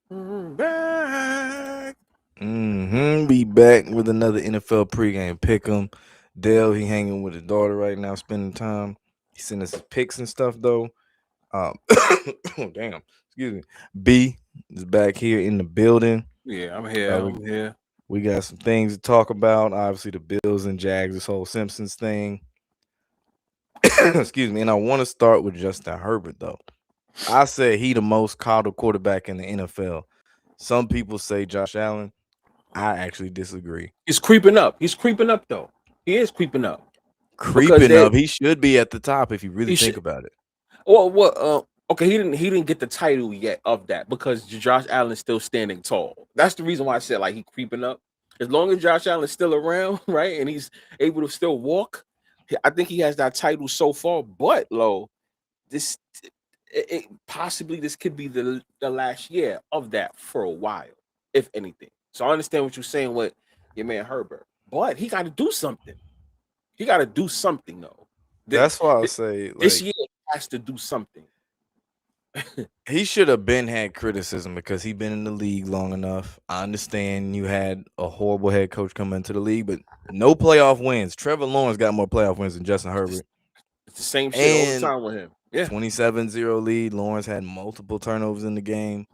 Back. Be back with another NFL pregame pick'em. Dale, he hanging with his daughter right now, spending time. He sent us his pics and stuff though. Oh, damn, excuse me. B is back here in the building. Yeah, I'm here. Uh, we I'm here. we got some things to talk about. Obviously, the Bills and Jags, this whole Simpsons thing. Excuse me. And I want to start with Justin Herbert though. I said he the most coddled quarterback in the NFL. Some people say Josh Allen. I actually disagree. He's creeping up. He's creeping up though. He is creeping up because Creeping up, he should be at the top if you really he think should. about it. Well, what? Okay, he didn't get the title yet of that because Josh Allen's still standing tall. That's the reason why I said like he creeping up. As long as Josh Allen's still around, right, and he's able to still walk, I think he has that title so far. But low, this possibly this could be the last year of that for a while, if anything. So I understand what you're saying with your man Herbert, but he got to do something. He got to do something though. Th- That's why I th- say This like year he has to do something. he should have been had criticism because he been in the league long enough. I understand you had a horrible head coach come into the league, but no playoff wins. Trevor Lawrence got more playoff wins than Justin It's, Herbert. it's the same shit all the And time with him. Yeah, 27-0 lead. Lawrence had multiple turnovers in the game.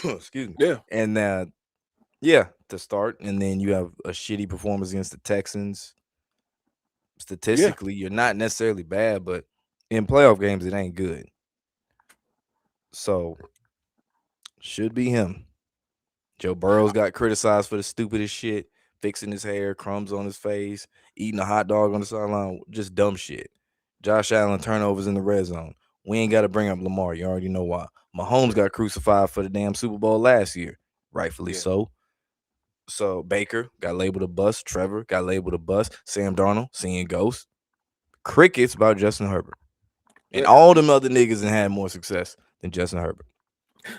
Excuse me. yeah, And yeah, to start, and then you have a shitty performance against the Texans. yeah. Statistically, you're not necessarily bad, but in playoff games, it ain't good. So should be him. Joe Burrow's got criticized for the stupidest shit, fixing his hair, crumbs on his face, eating a hot dog on the sideline, just dumb shit. Josh Allen turnovers in the red zone. We ain't got to bring up Lamar. You already know why. Mahomes got crucified for the damn Super Bowl last year, rightfully Yeah, so. So Baker got labeled a bust. Trevor got labeled a bust. Sam Darnold seeing ghosts. Crickets about Justin Herbert. And yeah. all them other niggas and had more success than Justin Herbert.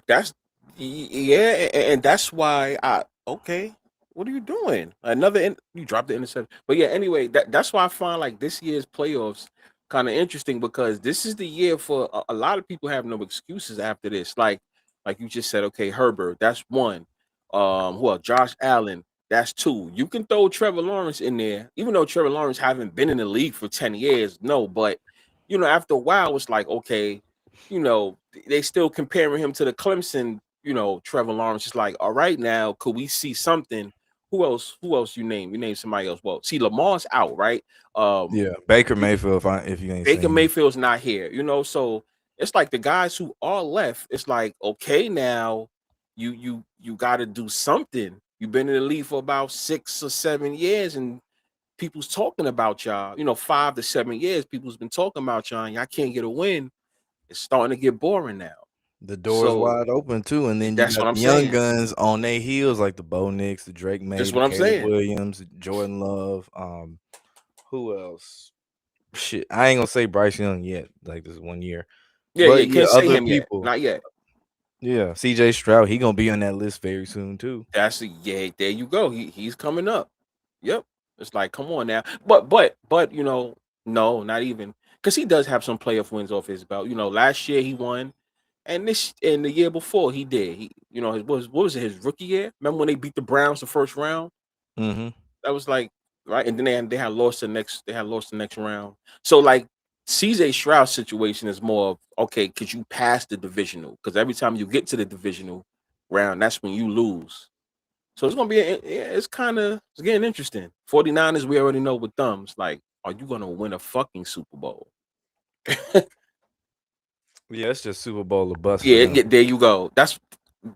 That's yeah, and that's why I okay. What are you doing? You dropped the interception, but yeah. Anyway, that's why I find like this year's playoffs kind of interesting because this is the year for a lot of people have no excuses after this. Like you just said, okay, Herbert, that's one. Well, Josh Allen, that's two. You can throw Trevor Lawrence in there, even though Trevor Lawrence haven't been in the league for 10 years. No, but after a while, it's like okay, they still comparing him to the Clemson, Trevor Lawrence. Is like, all right, now could we see something? Who else? Who else you name? You name somebody else. Well, see, Lamar's out, right? Um, Yeah, Baker Mayfield. If you ain't Baker seen him, Mayfield's not here, so it's like the guys who are left. It's like, okay, now you got to do something. You've been in the league for about 6 or 7 years, and people's talking about y'all. 5 to 7 years, people's been talking about y'all, and y'all can't get a win. It's starting to get boring now. the door's So wide open too. And then you that's got what I'm the young saying. guns on their heels, like the Bo Nix, the Drake May, That's the what I'm Caleb saying. Williams, Jordan Love. Who else? Shit, I ain't gonna say Bryce Young yet. Like this 1 year, Yeah, but yeah. yeah, Can't say other him yet. people. Not yet. Yeah, C.J. Stroud, he gonna be on that list very soon too. Yeah. There you go. He's coming up. Yep. It's like, come on now. But no, not even because he does have some playoff wins off his belt. Last year he won, and the year before he did. His what was it, his rookie year? Remember when they beat the Browns the first round? Mm-hmm. That was like right, and then they had lost the next round. So like CJ Stroud's situation is more of okay, could you pass the divisional? Because every time you get to the divisional round, that's when you lose. So it's gonna be it's getting interesting. 49ers, we already know with thumbs. Like, are you gonna win a fucking Super Bowl? Yeah, it's just Super Bowl or bust for Yeah, them. yeah, there you go. That's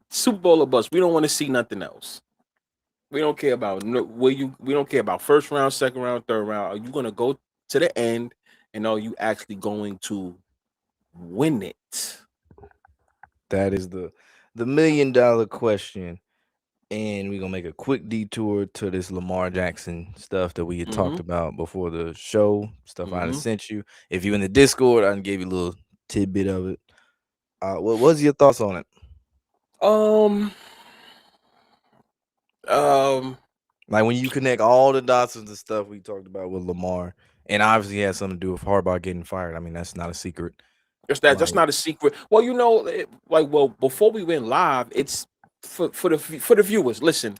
Super Bowl or bust. We don't want to see nothing else. We don't care about where you. We don't care about first round, second round, third round. Are you gonna go to the end, and are you actually going to win it? That is the $1 million question. And we're gonna make a quick detour to this Lamar Jackson stuff that we had Mm-hmm. talked about before the show. Stuff I done Mm-hmm. sent you. If you in the Discord, I done gave you a little tidbit of it. What was your thoughts on it? Um. Um. Like when you connect all the dots of the stuff we talked about with Lamar, and obviously it has something to do with Harbaugh getting fired. I mean, that's not a secret. That's Like not a secret. Well, well, before we went live, it's for the viewers. Listen,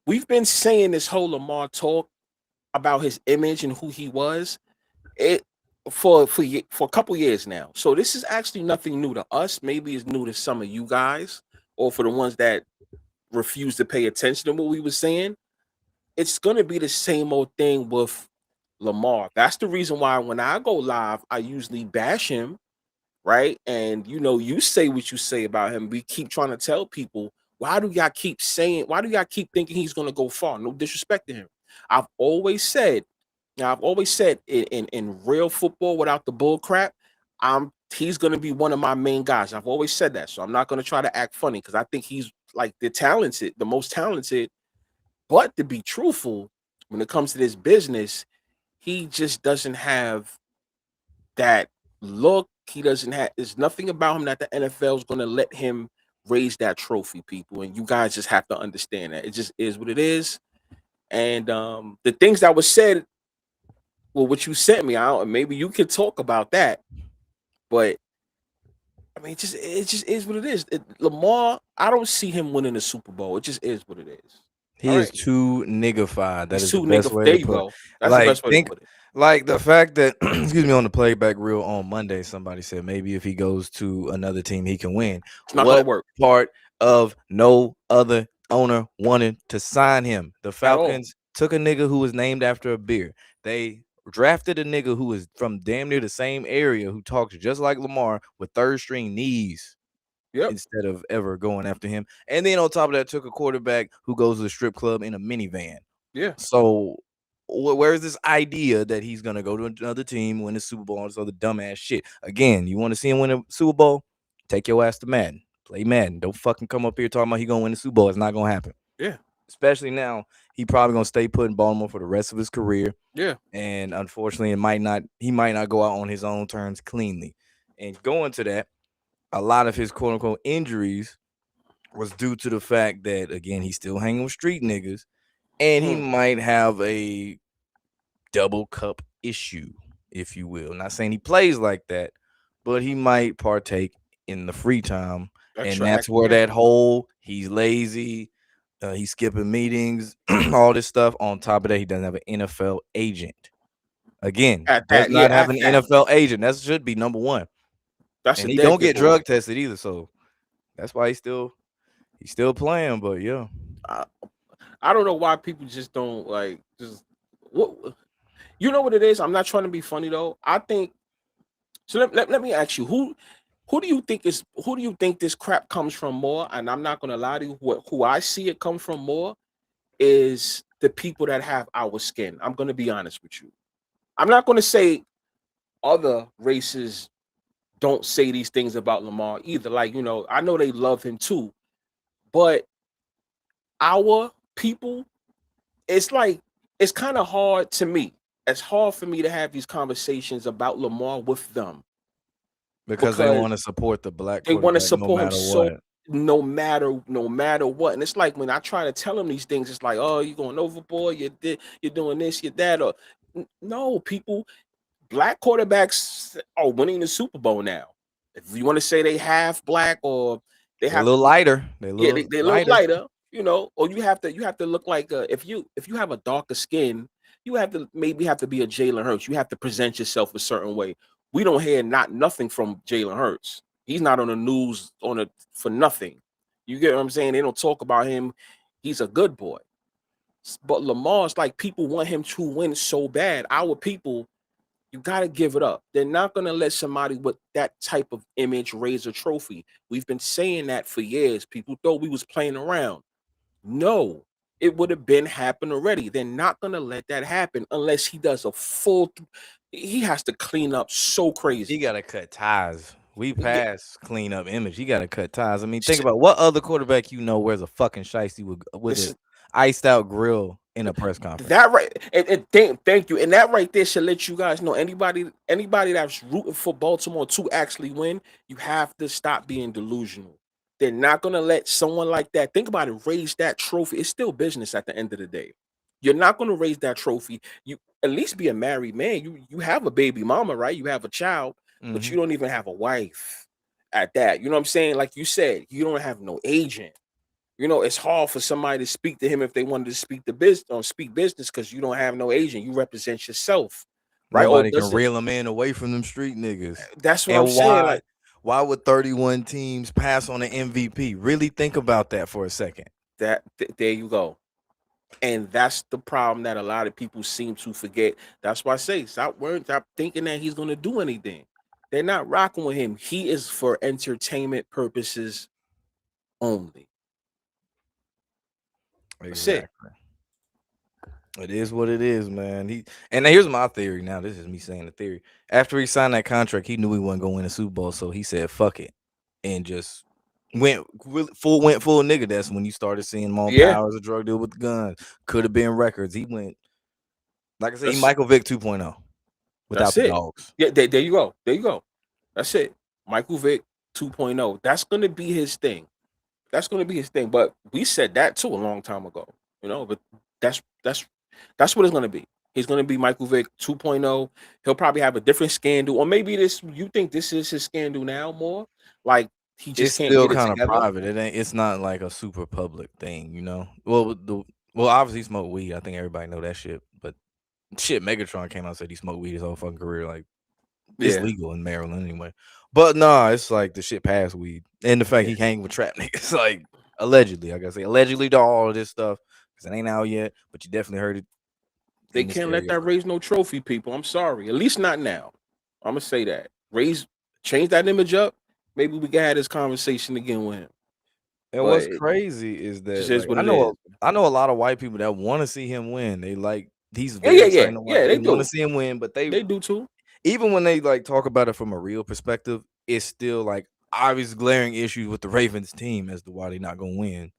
we've been saying this whole Lamar talk about his image and who he was it for a couple years now. So this is actually nothing new to us. Maybe it's new to some of you guys, or for the ones that refuse to pay attention to what we were saying. It's gonna be the same old thing with Lamar. That's the reason why when I go live, I usually bash him, right? And you say what you say about him. We keep trying to tell people, why do y'all keep thinking he's gonna go far? No disrespect to him. I've always said, in real football without the bull crap, he's gonna be one of my main guys. I've always said that. So I'm not gonna try to act funny because I think he's like the most talented. But to be truthful, when it comes to this business, he just doesn't have that look. He doesn't have. There's nothing about him that the NFL is going to let him raise that trophy, people. And you guys just have to understand that it just is what it is. And the things that were said, well, what you sent me, maybe you could talk about that. But I mean, it just is what it is. Lamar, I don't see him winning the Super Bowl. It just is what it is. he All is right, too niggified. That he's is the too best nigga. way There to you put. go. That's the Like best way to think put it. like the fact that excuse me on the playback reel on Monday, somebody said maybe if he goes to another team he can win. It's not going to What work part of no other owner wanted to sign him? The at all. Falcons took a nigga who was named after a beer. They drafted a nigga who is from damn near the same area who talks just like Lamar with third string knees Yep. instead of ever going after him. And then on top of that, took a quarterback who goes to the strip club in a minivan. Yeah. So where's this idea that he's gonna go to another team, win the Super Bowl, and this other dumbass shit? Again, you want to see him win a Super Bowl? Take your ass to Madden. Play Madden. Don't fucking come up here talking about he gonna win the Super Bowl. It's not gonna happen. Yeah. Especially now, he probably gonna stay put in Baltimore for the rest of his career. Yeah. And unfortunately, he might not go out on his own terms cleanly. And going to that, a lot of his quote unquote injuries was due to the fact that again he's still hanging with street niggas, and he Hmm. might have a double cup issue, if you will. Not saying he plays like that, but he might partake in the free time, and that's where Yeah. that whole he's lazy, he's skipping meetings, all this stuff. On top of that, he doesn't have an NFL agent. Again, At does that, yeah, not have at an that. NFL agent. That should be number one, That's a and he dead don't giveaway. get drug tested either. So that's why he's still playing. But yeah. I, I don't know why people just don't like just what you know what it is. I'm not trying to be funny though. I think so. Let me ask you who do you think this crap comes from more? And I'm not gonna lie to you. Who I see it come from more is the people that have our skin. I'm gonna be honest with you. I'm not gonna say other races don't say these things about Lamar either. Like I know they love him too, but our people, it's like it's kind of hard to me. It's hard for me to have these conversations about Lamar with them Because they because want to support the black they want to quarterback no support him matter so what. no matter what. And it's like when I try to tell them these things, it's like, oh, you're going overboard, you're doing this, you're that, or no, people, black quarterbacks are winning the Super Bowl now. If you want to say they half black or they They're a have little lighter. They're a yeah, little they look lighter. lighter, or you have to look like if you have a darker skin, you have to maybe have to be a Jalen Hurts. You have to present yourself a certain way. We don't hear nothing from Jalen Hurts. He's not on the news for nothing. You get what I'm saying? They don't talk about him. He's a good boy. But Lamar's like people want him to win so bad. Our people, you got to give it up. They're not going to let somebody with that type of image raise a trophy. We've been saying that for years. People thought we was playing around. No, it would have been happened already. They're not going to let that happen unless he does a full. He has to clean up so He crazy. got to cut ties. We Yeah, passed clean up image. He got to cut ties. I mean, think about what other quarterback wears a fucking shiesty with this a is iced out grill in a press conference. that right. And thank you. And that right there should let you guys know anybody that's rooting for Baltimore to actually win, you have to stop being delusional. They're not gonna let someone like that, think about it, raise that trophy. It's still business at the end of the day. You're not gonna raise that trophy. You at least be a married man. You have a baby mama, right? You have a child. but Mm-hmm. you don't even have a wife at that. You know what I'm saying? Like you said, you don't have no agent. It's hard for somebody to speak to him if they wanted to speak the business or speak business because you don't have no agent. You represent yourself, right? Or Nobody can does it? reel him in away from them street niggas. That's what I'm And saying. why? Like Why would 31 teams pass on an MVP? Really think about that for a second. that. There you go. And that's the problem that a lot of people seem to forget. That's why I say stop worrying, stop thinking that he's gonna do anything. They're not rocking with him. He is for entertainment purposes only. That's it. Exactly. It is what it is, man. And here's my theory. Now, this is me saying the theory. After he signed that contract, he knew he wasn't gonna win a Super Bowl, so he said, "Fuck it," and just went full nigga. That's when you started seeing him on Yeah, Power as a drug dealer with the guns. Could have been records. He went, like I said, he that's Michael Vick 2.0 without that's the it. dogs. Yeah, there you go. There you go. That's it. Michael Vick 2.0. That's gonna be his thing. That's gonna be his thing. But we said that too a long time ago. But that's that's that's what it's gonna be. He's gonna be Michael Vick 2.0. He'll probably have a different scandal, or maybe this. You think this is his scandal now more? Like he just It's can't still get it kind of together. private. It ain't. It's not like a super public thing, you know. Well, obviously he smoked weed. I think everybody know that shit. But shit, Megatron came out and said he smoked weed his whole fucking career. Like it's Yeah, legal in Maryland anyway. But nah, it's like the shit past weed and the fact yeah. he hang with trap niggas. Like allegedly, I gotta say allegedly to all of this stuff because it ain't out yet. But you definitely heard it They in this can't let area. that raise no trophy, people. I'm sorry. At least not now. I'm gonna say that. Change that image up. Maybe we can have this conversation again with him. And But what's it crazy is just that is like what it is. I know a lot of white people that want to see him win. They like he's Yeah, yeah, very yeah, certain of white. yeah. They They want to do. see him win, but they They do too. even when they like talk about it from a real perspective, it's still like obvious glaring issues with the Ravens team as to why they're not gonna win.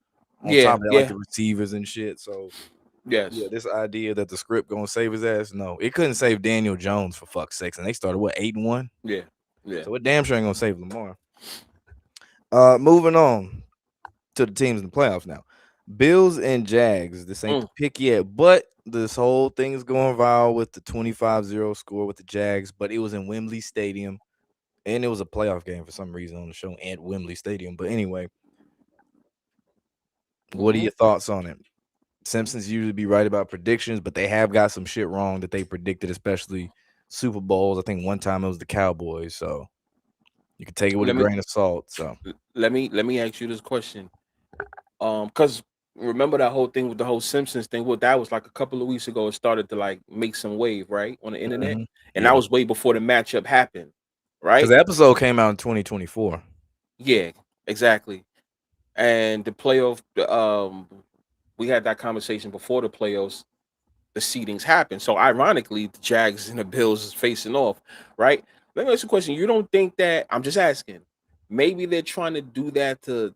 On top Yeah, of that, like yeah, the receivers and shit. So yeah, yes, this idea that the script gonna save his ass, no, it couldn't save Daniel Jones for fuck's sakes. And they started what 8-1, yeah, yeah. so it damn sure ain't gonna save Lamar. Moving on to the teams in the playoffs now. Bills and Jags. This ain't the Mm. pick yet, but this whole thing is going viral with the 25-0 score with the Jags, but it was in Wembley Stadium. And it was a playoff game for some reason on the show at Wembley Stadium. But anyway, what are Hmm. your thoughts on it? Simpsons usually be right about predictions, but they have got some shit wrong that they predicted, especially Super Bowls. I think one time it was the Cowboys, so you can take it with a Let me grain of salt. So let me ask you this question. Because remember that whole thing with the whole Simpsons thing. Well, that was like a couple of weeks ago. It started to like make some wave, right, on the internet, and that yeah, was way before the matchup happened, because right? the episode came out in 2024. Yeah, exactly. And the playoff, we had that conversation before the playoffs. The seedings happened. So ironically, the Jags and the Bills is facing off, right? Let me ask you a question. You don't think that I'm just asking? Maybe they're trying to do that to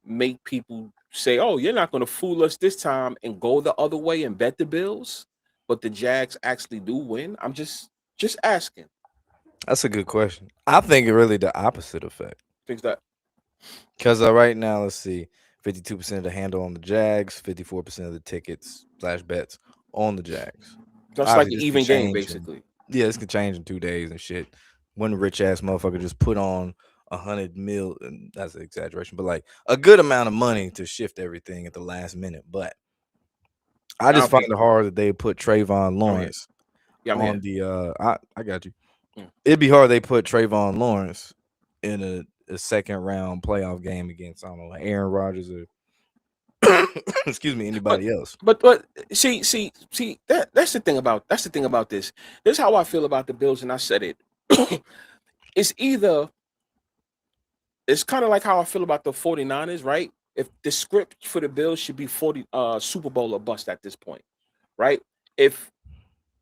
make people say, "Oh, you're not going to fool us this time," and go the other way and bet the Bills, but the Jags actually do win. I'm just asking. That's a good question. I think it really the opposite effect. Things that Because right now, let's see, 52% of the handle on the Jags, 54% of the tickets slash bets on the Jags. that's like Obviously, an this can even game, change, and basically. yeah, this can change in 2 days and shit. One rich ass motherfucker just put on 100 mil, and that's an exaggeration, but like a good amount of money to shift everything at the last minute. But I I just don't find think it so. hard that they put Trayvon I'm here. Lawrence Yeah, I'm on here. the. I got you. Mm. It'd be hard they put Trayvon Lawrence in a second round playoff game against I don't know like Aaron Rodgers or excuse me, But anybody else. but see that's the thing about this. This is how I feel about the Bills, and I said it. It's either it's kind of like how I feel about the 49ers, right? If the script for the Bills should be 40 Super Bowl or bust at this point, right? If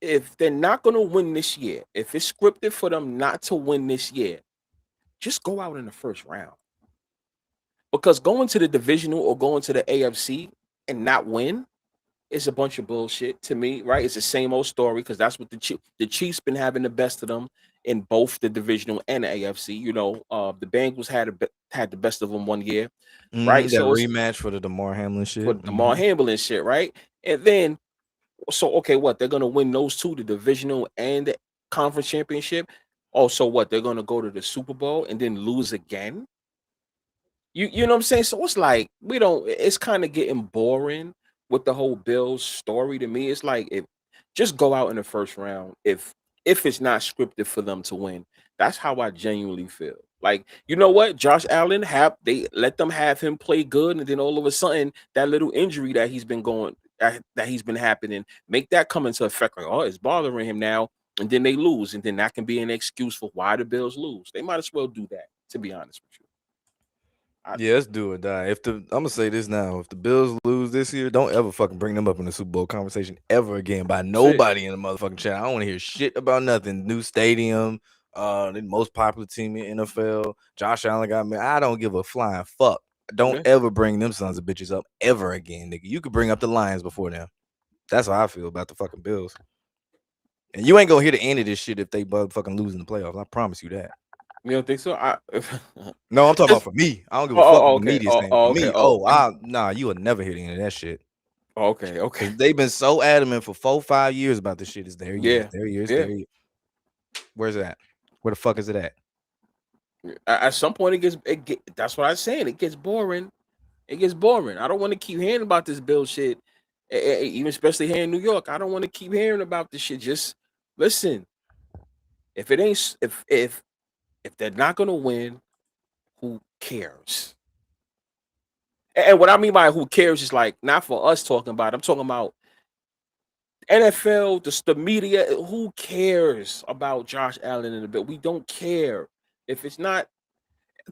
if they're not gonna win this year, if it's scripted for them not to win this year, just go out in the first round. Because going to the divisional or going to the AFC and not win is a bunch of bullshit to me, right? It's the same old story because that's what the Chiefs been having the best of them in both the divisional and the AFC. The Bengals had the best of them one year, right? That So it's rematch for the DeMar Hamlin for shit. the Damar Hamlin and shit, right? And then so okay, what they're gonna win those two, the divisional and the conference championship. Oh, so what? They're gonna go to the Super Bowl and then lose again? You know what I'm saying? So it's like we don't. It's kind of getting boring with the whole Bills story to me. It's like if just go out in the first round if it's not scripted for them to win. That's how I genuinely feel. Like you know what, Josh Allen have they let them have him play good, and then all of a sudden that little injury that he's been going that he's been happening make that come into effect. Like oh, it's bothering him now, and then they lose, and then that can be an excuse for why the Bills lose. They might as well do that. To be honest with you. I, Yeah, let's do or die. If the I'm gonna say this now, if the Bills lose this year, don't ever fucking bring them up in the Super Bowl conversation ever again by that's it. nobody in the motherfucking chat. I don't want to hear shit about nothing. New stadium, the most popular team in NFL. Josh Allen got me. I don't give a flying fuck. Don't Yeah. ever bring them sons of bitches up ever again, nigga. You could bring up the Lions before them. That's how I feel about the fucking Bills. And you ain't gonna hear the end of this shit if they motherfucking lose in the playoffs. I promise you that. You don't think so? I No, I'm talking about just for me. I don't give a fuck oh what the okay. media Oh, saying. For oh okay. me, Oh nah, you will never hear the end of that shit. okay. Okay. Because they've been so adamant for 4, 5 years about this shit. It's their years, Yeah. their years, Yeah. their years. Where's it at? Where the fuck is it at? At some point that's what I'm saying. It gets boring. It gets boring. I don't want to keep hearing about this Bill shit. Even especially here in New York. I don't want to keep hearing about this shit. Just listen. If it ain't if they're not gonna win, who cares? And what I mean by who cares is like not for us talking about it. I'm talking about NFL, the media, who cares about Josh Allen in the bill? We don't care. If it's not,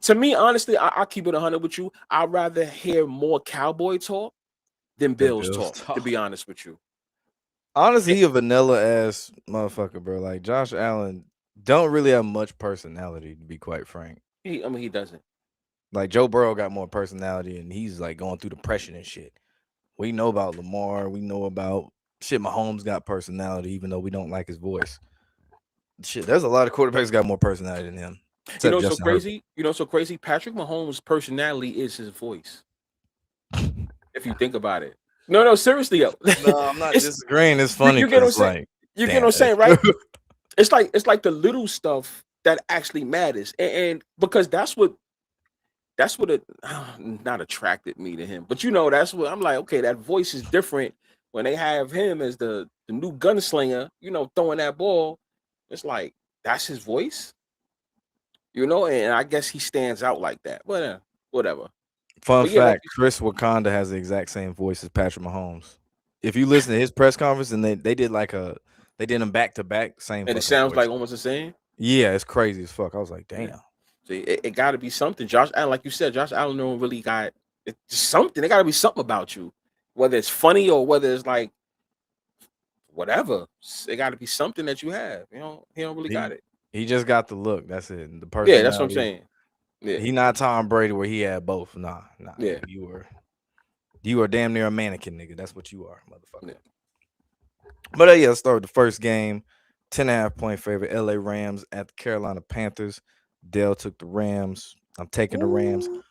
to me, honestly, I keep it 100 with you. I'd rather hear more Cowboy talk than Them Bills Bills talk, to talk. be honest with you. Honestly, Eh, he a vanilla ass motherfucker, bro. Like Josh Allen don't really have much personality, to be quite frank. I mean, he doesn't. Like Joe Burrow got more personality, and he's like going through depression and shit. We know about Lamar. We know about shit. Mahomes got personality, even though we don't like his voice. Shit, there's a lot of quarterbacks got more personality than him, You except know, so Justin Herbert. crazy. You know, so crazy. Patrick Mahomes' personality is his voice. If you think about it. No, no, seriously, yo. No, I'm not it's disagreeing. It's you, funny you get what I'm because, saying. like, You get what damn, I'm that's saying, right? true. It's like the little stuff that actually matters, and because that's what it not attracted me to him. But you know, that's what I'm like. Okay, that voice is different when they have him as the new gunslinger. You know, throwing that ball. It's like that's his voice. You know, and I guess he stands out like that. But whatever. Fun But yeah, like fact: Chris Wakanda has the exact same voice as Patrick Mahomes. If you listen to his press conference, and they did like they did them back to back, same and it fucking sounds voice. like almost the same. Yeah, it's crazy as fuck. I was like, Yeah. damn. So it got to be something. Josh Allen, like you said, Josh Allen don't really got it's something. It got to be something about you, whether it's funny or whether it's like whatever. It got to be something that you have. You know, he don't really got He it. he just got the look. That's it. And the Yeah, that's what I'm personality. saying. Yeah, He not Tom Brady where he had both. Nah, yeah, nigga. You are damn near a mannequin, nigga. That's what you are, yeah. motherfucker. But yeah, let's start with the first game. 10.5 point favorite. LA Rams at the Carolina Panthers. Dell took the Rams. I'm taking the Rams. Ooh,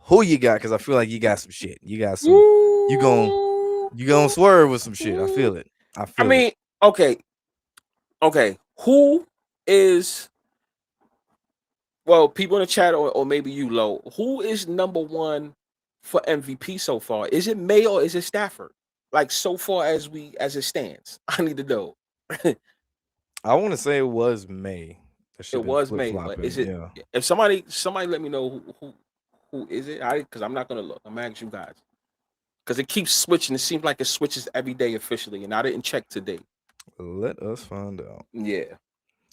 Who you got? Because I feel like you got some shit. You got some. You gon' ooh, you gonna swerve with some shit. I ooh. feel it. I I feel it. mean, okay, okay. Who is well, people in the chat or maybe you low? Who is number one for MVP so far? Is it May or is it Stafford? Like so far as it stands, I need to know. I want to say it was May. That It shit been was flip May, but is flopping. it? Yeah. If somebody let me know who is it? Because I'm not gonna look. I'm gonna ask you guys because it keeps switching. It seems like it switches every day officially, and I didn't check today. Let us find out. Yeah,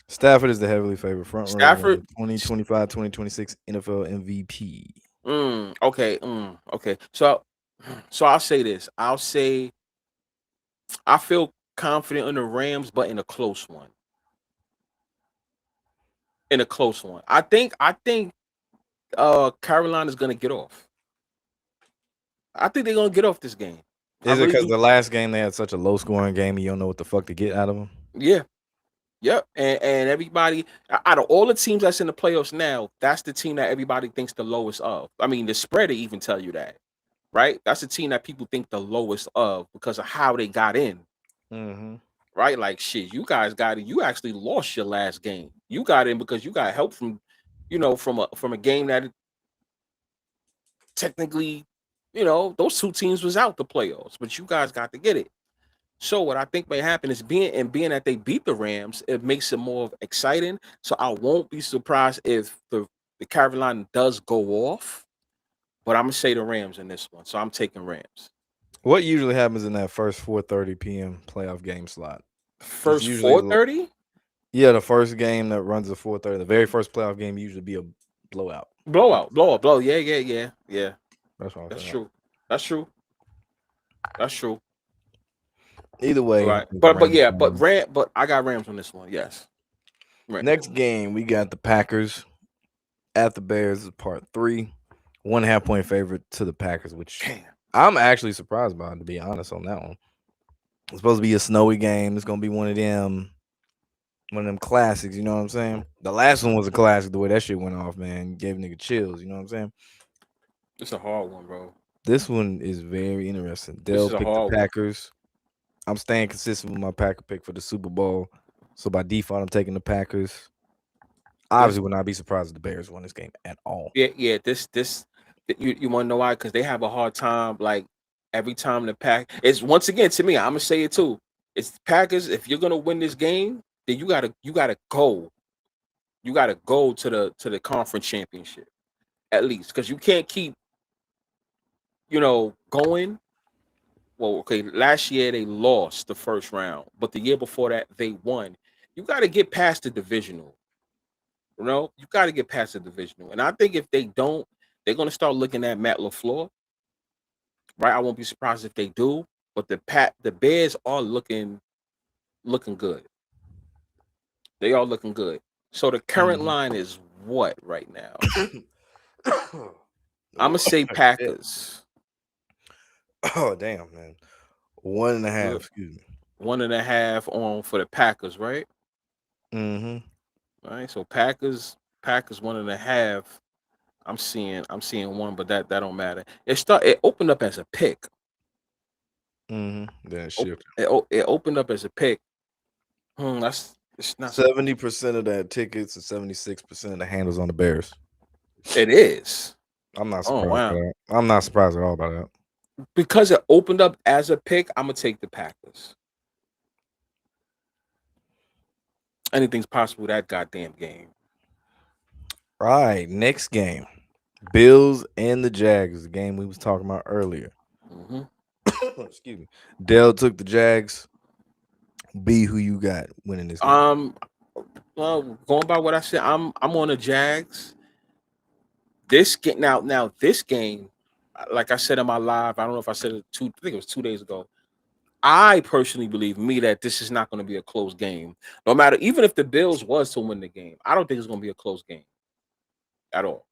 Stafford is the heavily favored front runner to win Stafford. the 2025-2026 NFL MVP. Okay. Okay. So I'll say this. I'll say I feel confident in the Rams, but in a close one. In a close one. I think Carolina's gonna get off. I think they're gonna get off this game. I Is it really because do. the last game they had such a low scoring game and you don't know what the fuck to get out of them? Yeah. Yep. And everybody out of all the teams that's in the playoffs now, that's the team that everybody thinks the lowest of. I mean, the spread they even tell you that, right? That's the team that people think the lowest of because of how they got in. Mm-hmm. right? Like shit, you guys got it. You actually lost your last game. You got in because you got help from, from a game that technically, those two teams was out the playoffs, but you guys got to get it. So what I think may happen is being that they beat the Rams, it makes it more exciting. So I won't be surprised if the Carolina does go off, but I'm gonna say the Rams in this one. So I'm taking Rams. What usually happens in that first 4:30 p.m. playoff game slot? It's First usually 4:30 yeah, the first game that runs at 4:30. The very first playoff game usually be a blowout. blowout, blow. Yeah, yeah, yeah, yeah. That's what I'm That's saying. true. That's true. That's true. Either way, I Right. think the But Rams yeah, win. but I got Rams on this one. Yes. Rams. Next game, we got the Packers at the Bears, part 3. 1.5 point favorite to the Packers, which Damn. I'm actually surprised by, to be honest, on that one. It's supposed to be a snowy game. It's gonna be one of them classics. You know what I'm saying? The last one was a classic. The way that shit went off, man, gave nigga chills. You know what I'm saying? It's a hard one, bro. This one is very interesting. This Dell is a picked the hard one. Packers. I'm staying consistent with my Packer pick for the Super Bowl. So by default, I'm taking the Packers. This Obviously, would not be surprised if the Bears won this game at all. yeah, this you want to know why? Because they have a hard time. Like every time the pack, it's once again to me. I'm gonna say it too. It's the Packers. If you're gonna win this game, then you gotta go. You gotta go to the conference championship at least, because you can't keep going. Well, okay, last year they lost the first round, but the year before that they won. You got to get past the divisional. You got to get past the divisional, and I think if they don't, they're gonna start looking at Matt LaFleur. Right, I won't be surprised if they do. But the Bears are looking good. They are looking good. So the current Mhm. line is what right now? I'm Oh, gonna say shit. Packers. Oh, damn, man. 1.5. Good. Excuse me. 1.5 on for the Packers, right? Mm-hmm. All right. So Packers 1.5. I'm seeing one, but that don't matter. It opened up as a pick. Mm-hmm. Then Op- shift. It opened up as a pick. That's it's not. 70% of that tickets and 76% of the handles on the Bears. It is. I'm not Oh surprised by wow. that. I'm not surprised at all by that. Because it opened up as a pick, I'm gonna take the Packers. Anything's possible that goddamn game. All right, next game. Bills and the Jags, the game we was talking about earlier. Hmm. Excuse me. Dell took the Jags. B, who you got winning this game? Um, well, going by what I said, I'm on the Jags. This get now this game, like I said in my live, I don't know if I said it I think it was 2 days ago. I personally believe that this is not going to be a close game. No matter, even if the Bills was to win the game, I don't think it's going to be a close game at all.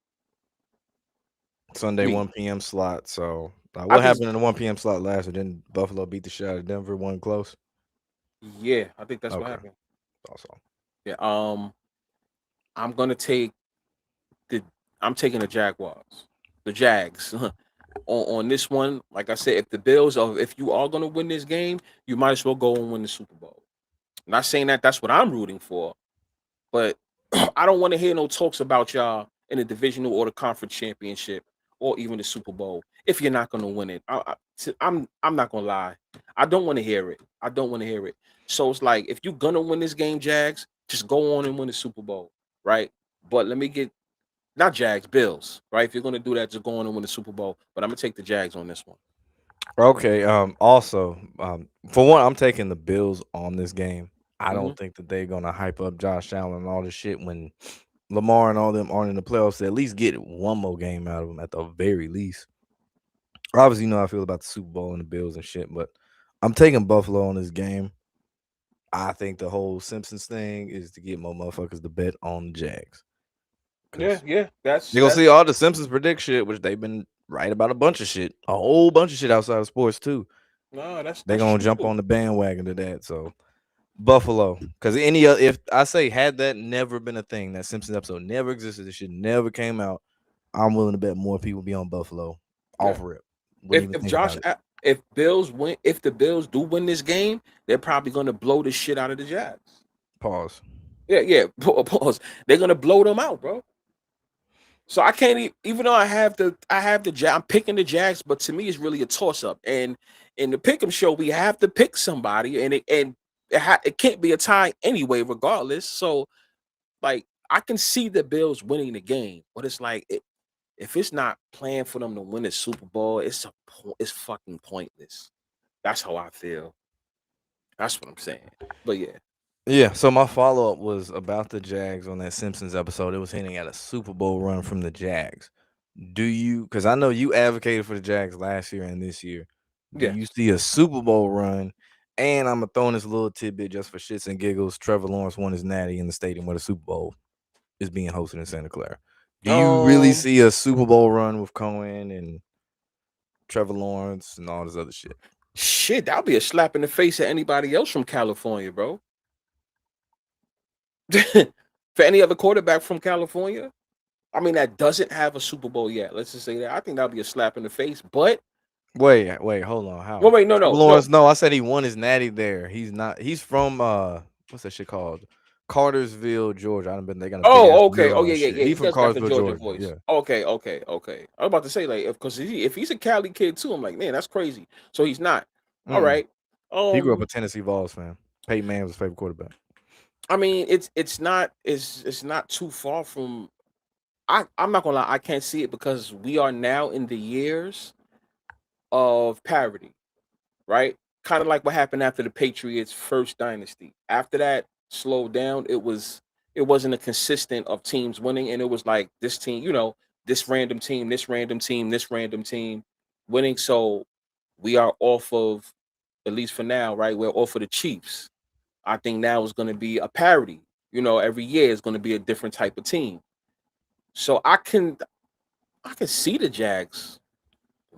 Sunday Me, 1 p.m. slot. So I what think, happened in the 1 p.m. slot last year? Didn't Buffalo beat the shit out of Denver? One close. yeah, I think that's what Okay, happened. also. Yeah, I'm gonna take the I'm taking the Jaguars, the Jags on this one. Like I said, if you are gonna win this game, you might as well go and win the Super Bowl. I'm not saying that that's what I'm rooting for, but I don't want to hear no talks about y'all in the divisional or the conference championship or even the Super Bowl if you're not gonna win it. I'm not gonna lie, I don't want to hear it. I don't want to hear it. So it's like if you're gonna win this game, Jags, just go on and win the Super Bowl, right? But let me get not Jags, Bills, right? If you're gonna do that, just go on and win the Super Bowl. But I'm gonna take the Jags on this one. Okay. Also, for one, I'm taking the Bills on this game. I Hmm. don't think that they're gonna hype up Josh Allen and all this shit when Lamar and all them aren't in the playoffs. To at least get one more game out of them at the very least. Obviously, you know how I feel about the Super Bowl and the Bills and shit, but I'm taking Buffalo on this game. I think the whole Simpsons thing is to get more motherfuckers to bet on the Jags Yeah, because yeah, that's you're gonna see that's all the Simpsons predict shit, which they've been right about a bunch of shit, a whole bunch of shit outside of sports too. no, that's They're that's gonna true jump too. on the bandwagon to that. So Buffalo, because any other, if I say had that never been a thing, that Simpsons episode never existed, this shit never came out, I'm willing to bet more people be on Buffalo Yeah. off rip. Wouldn't If even if think Josh about it. if the Bills do win this game, they're probably gonna blow the shit out of the Jags. Pause. Yeah, yeah. Pause. They're gonna blow them out, bro. So I can't even though I'm picking the Jags, but to me it's really a toss up. And in the pick'em show, we have to pick somebody, and it can't be a tie anyway, regardless. So like I can see the Bills winning the game, but it's like if it's not planned for them to win the Super Bowl, it's fucking pointless. That's how I feel. That's what I'm saying. But yeah, Yeah, so my follow up was about the Jags on that Simpsons episode. It was hinting at a Super Bowl run from the Jags. Do you, because I know you advocated for the Jags last year and this year, do you yes. see a Super Bowl run? And I'm going to throw in this little tidbit just for shits and giggles. Trevor Lawrence won his natty in the stadium where the Super Bowl is being hosted in Santa Clara. Do you really Um, see a Super Bowl run with Cohen and Trevor Lawrence and all this other shit? shit, that'll be a slap in the face at anybody else from California, bro. For any other quarterback from California, I mean, that doesn't have a Super Bowl yet. Let's just say that. I think that'll be a slap in the face. But Wait, hold on. well, How? wait, no, Trevor no, no. Lawrence? No, I said he won his natty there. He's not. He's from what's that shit called? Cartersville, Georgia. I done been. They got a big ass Oh, okay. Oh, mural yeah, and yeah, shit. yeah. He He from does got the Cartersville, Georgia Georgia. voice. Yeah. Okay, okay, okay. I was about to say like, because if he's a Cali kid too, I'm like, man, that's crazy. So he's not. All Mm. right. He grew up a Um, Tennessee Vols fan. Peyton Manning was his favorite quarterback. I mean, it's not too far from. I'm not gonna lie. I can't see it because we are now in the years of parity, right? Kind of like what happened after the Patriots' first dynasty. After that slowed down, it wasn't a consistent of teams winning, and it was like this team, this random team, this random team, this random team winning. So we are off of, at least for now, right? We're off of the Chiefs. I think now is going to be a parity. Every year is going to be a different type of team. So I can see the Jags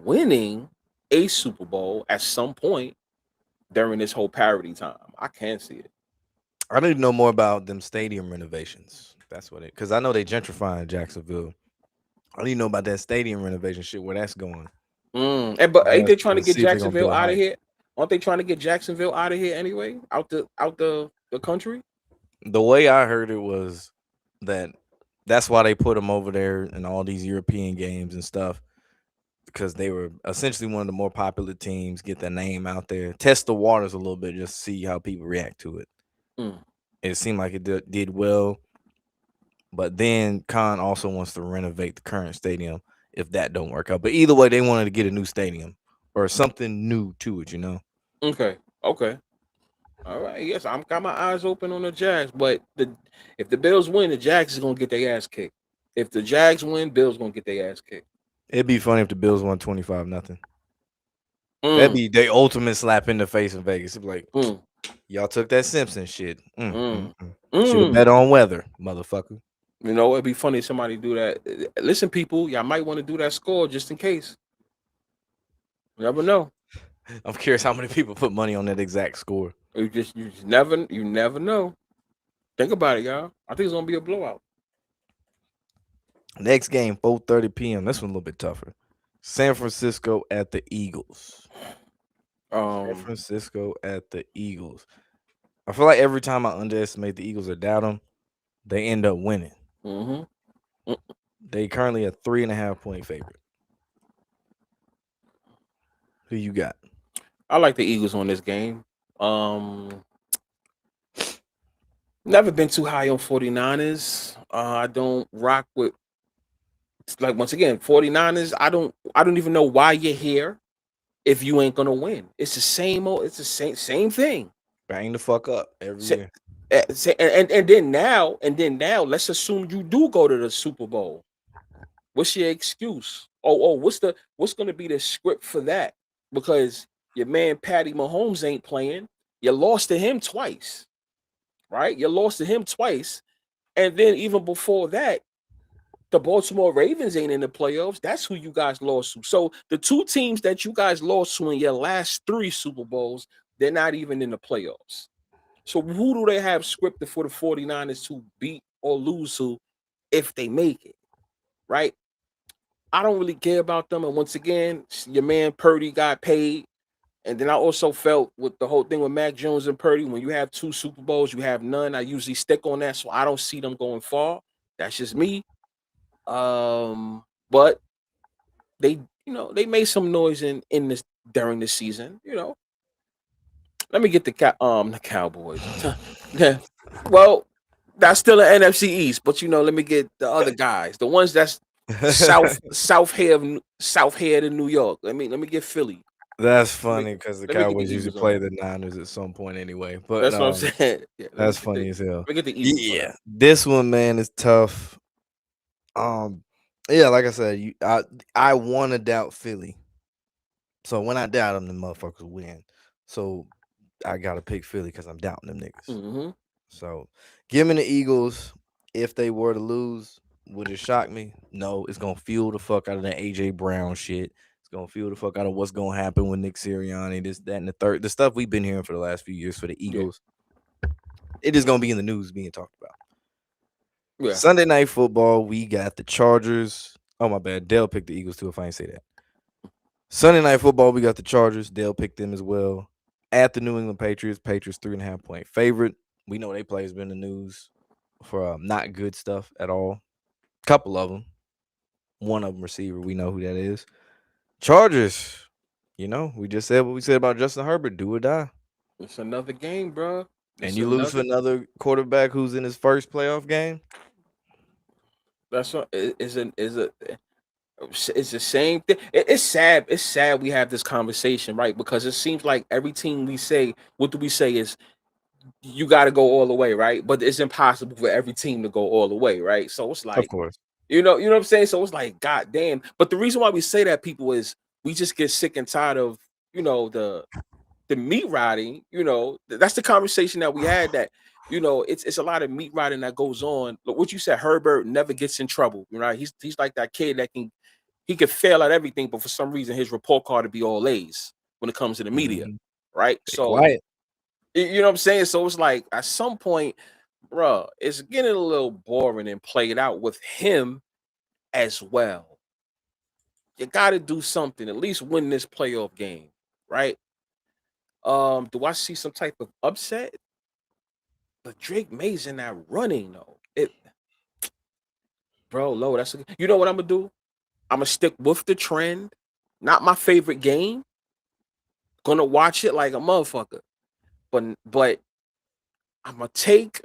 winning a Super Bowl at some point during this whole parody time. I can see it. I need to know more about them stadium renovations. That's what it. Because I know they gentrifying Jacksonville. I need to know about that stadium renovation shit. Where that's going. But ain't they That's trying to to get see if they're gonna Jacksonville build out of hype. here? Aren't they trying to get Jacksonville out of here anyway? Out the country? The way I heard it was that that's why they put them over there in all these European games and stuff because they were essentially one of the more popular teams. Get their name out there, test the waters a little bit, just see how people react to it. Mm, It seemed like it did well, but then Khan also wants to renovate the current stadium if that don't work out. But either way, they wanted to get a new stadium or something new to it. okay. Okay. All right. Yes, I'm got my eyes open on the Jags, but if the Bills win, the Jags is gonna get their ass kicked. If the Jags win, Bills gonna get their ass kicked. It'd be funny if the Bills won 25-0. That'd Mm, be the ultimate slap in the face in Vegas. It'd be like, mm, y'all took that Simpson shit. mm, Should have mm. bet on weather, motherfucker. It'd be funny if somebody do that. Listen, people, y'all might want to do that score just in case. You never know. I'm curious how many people put money on that exact score. You never know. Think about it, y'all. I think it's gonna be a blowout. Next game, 4:30 p.m. This one a little bit tougher. San Francisco at the Eagles. San Um, Francisco at the Eagles. I feel like every time I underestimate the Eagles or doubt them, they end up winning. hmm They currently a 3.5 point favorite. Who you got? I like the Eagles on this game. Um, Never been too high on 49ers. I don't rock with, like, once again, 49ers. I don't even know why you're here if you ain't gonna win. It's the same old, it's the same thing. Bang the fuck up every Sa- year. and then now, let's assume you do go to the Super Bowl. What's your excuse? Oh, what's gonna be the script for that? Because your man Patty Mahomes ain't playing. You lost to him twice, right? You lost to him twice, and then even before that, the Baltimore Ravens ain't in the playoffs. That's who you guys lost to. So the two teams that you guys lost to in your last three Super Bowls, they're not even in the playoffs. So who do they have scripted for the 49ers to beat or lose to if they make it, right? I don't really care about them. And once again, your man Purdy got paid. And then I also felt with the whole thing with Mac Jones and Purdy, when you have two Super Bowls, you have none. I usually stick on that, so I don't see them going far. That's just me. But they, they made some noise in this during the season. Let me get the Cowboys. Yeah, well, that's still an NFC East, but let me get the other guys, the ones that's south head of New York. Let me get Philly. That's Let me funny because the let me get the Cowboys usually Eagles on play there. the Niners at some point anyway. But That's what I'm saying. Yeah, that's funny as hell. let me get the Eagles on Yeah, there. this one, man, is tough. Um, yeah, like I said, I want to doubt Philly. So when I doubt them, the motherfuckers win. So I gotta pick Philly because I'm doubting them niggas. Mm-hmm. So give me the Eagles. If they were to lose, would it shock me? No, it's gonna fuel the fuck out of that AJ Brown shit. It's gonna fuel the fuck out of what's gonna happen with Nick Sirianni, this, that, and the third. The stuff we've been hearing for the last few years for the Yeah, Eagles. It is gonna be in the news being talked about. yeah. Sunday night football, we got the Chargers. Oh my bad. Dale picked the Eagles too, if I ain't say that. Sunday night football, we got the Chargers. Dale picked them as well. At the New England Patriots. Patriots 3.5 point favorite. We know they play has been in the news for not good stuff at all. Couple of them. One of them receiver. We know who that is. Chargers. We just said what we said about Justin Herbert. Do or die. It's another game, bro. And It's you lose for another. another quarterback who's in his first playoff game. That's what it's the same thing. It's sad. It's sad we have this conversation, right? Because it seems like every team we say, what do we say is you got to go all the way, right? But it's impossible for every team to go all the way, right? So it's Of like, course. what I'm saying. So it's like, god damn. But the reason why we say that, people, is we just get sick and tired of the meat riding. That's the conversation that we had. That it's a lot of meat riding that goes on. Look, what you said, Herbert never gets in trouble, right? He's like that kid that he could fail at everything, but for some reason his report card would be all A's when it comes to the media, Mhm. right? Be So quiet. you know what I'm saying. So it's like at some point, bro, it's getting a little boring and played out with him as well. You got to do something, at least win this playoff game, right? Do I see some type of upset? But Drake May's in that running though. Bro, low. You know what I'm gonna do? I'm gonna stick with the trend. Not my favorite game. Gonna watch it like a motherfucker. But I'm gonna take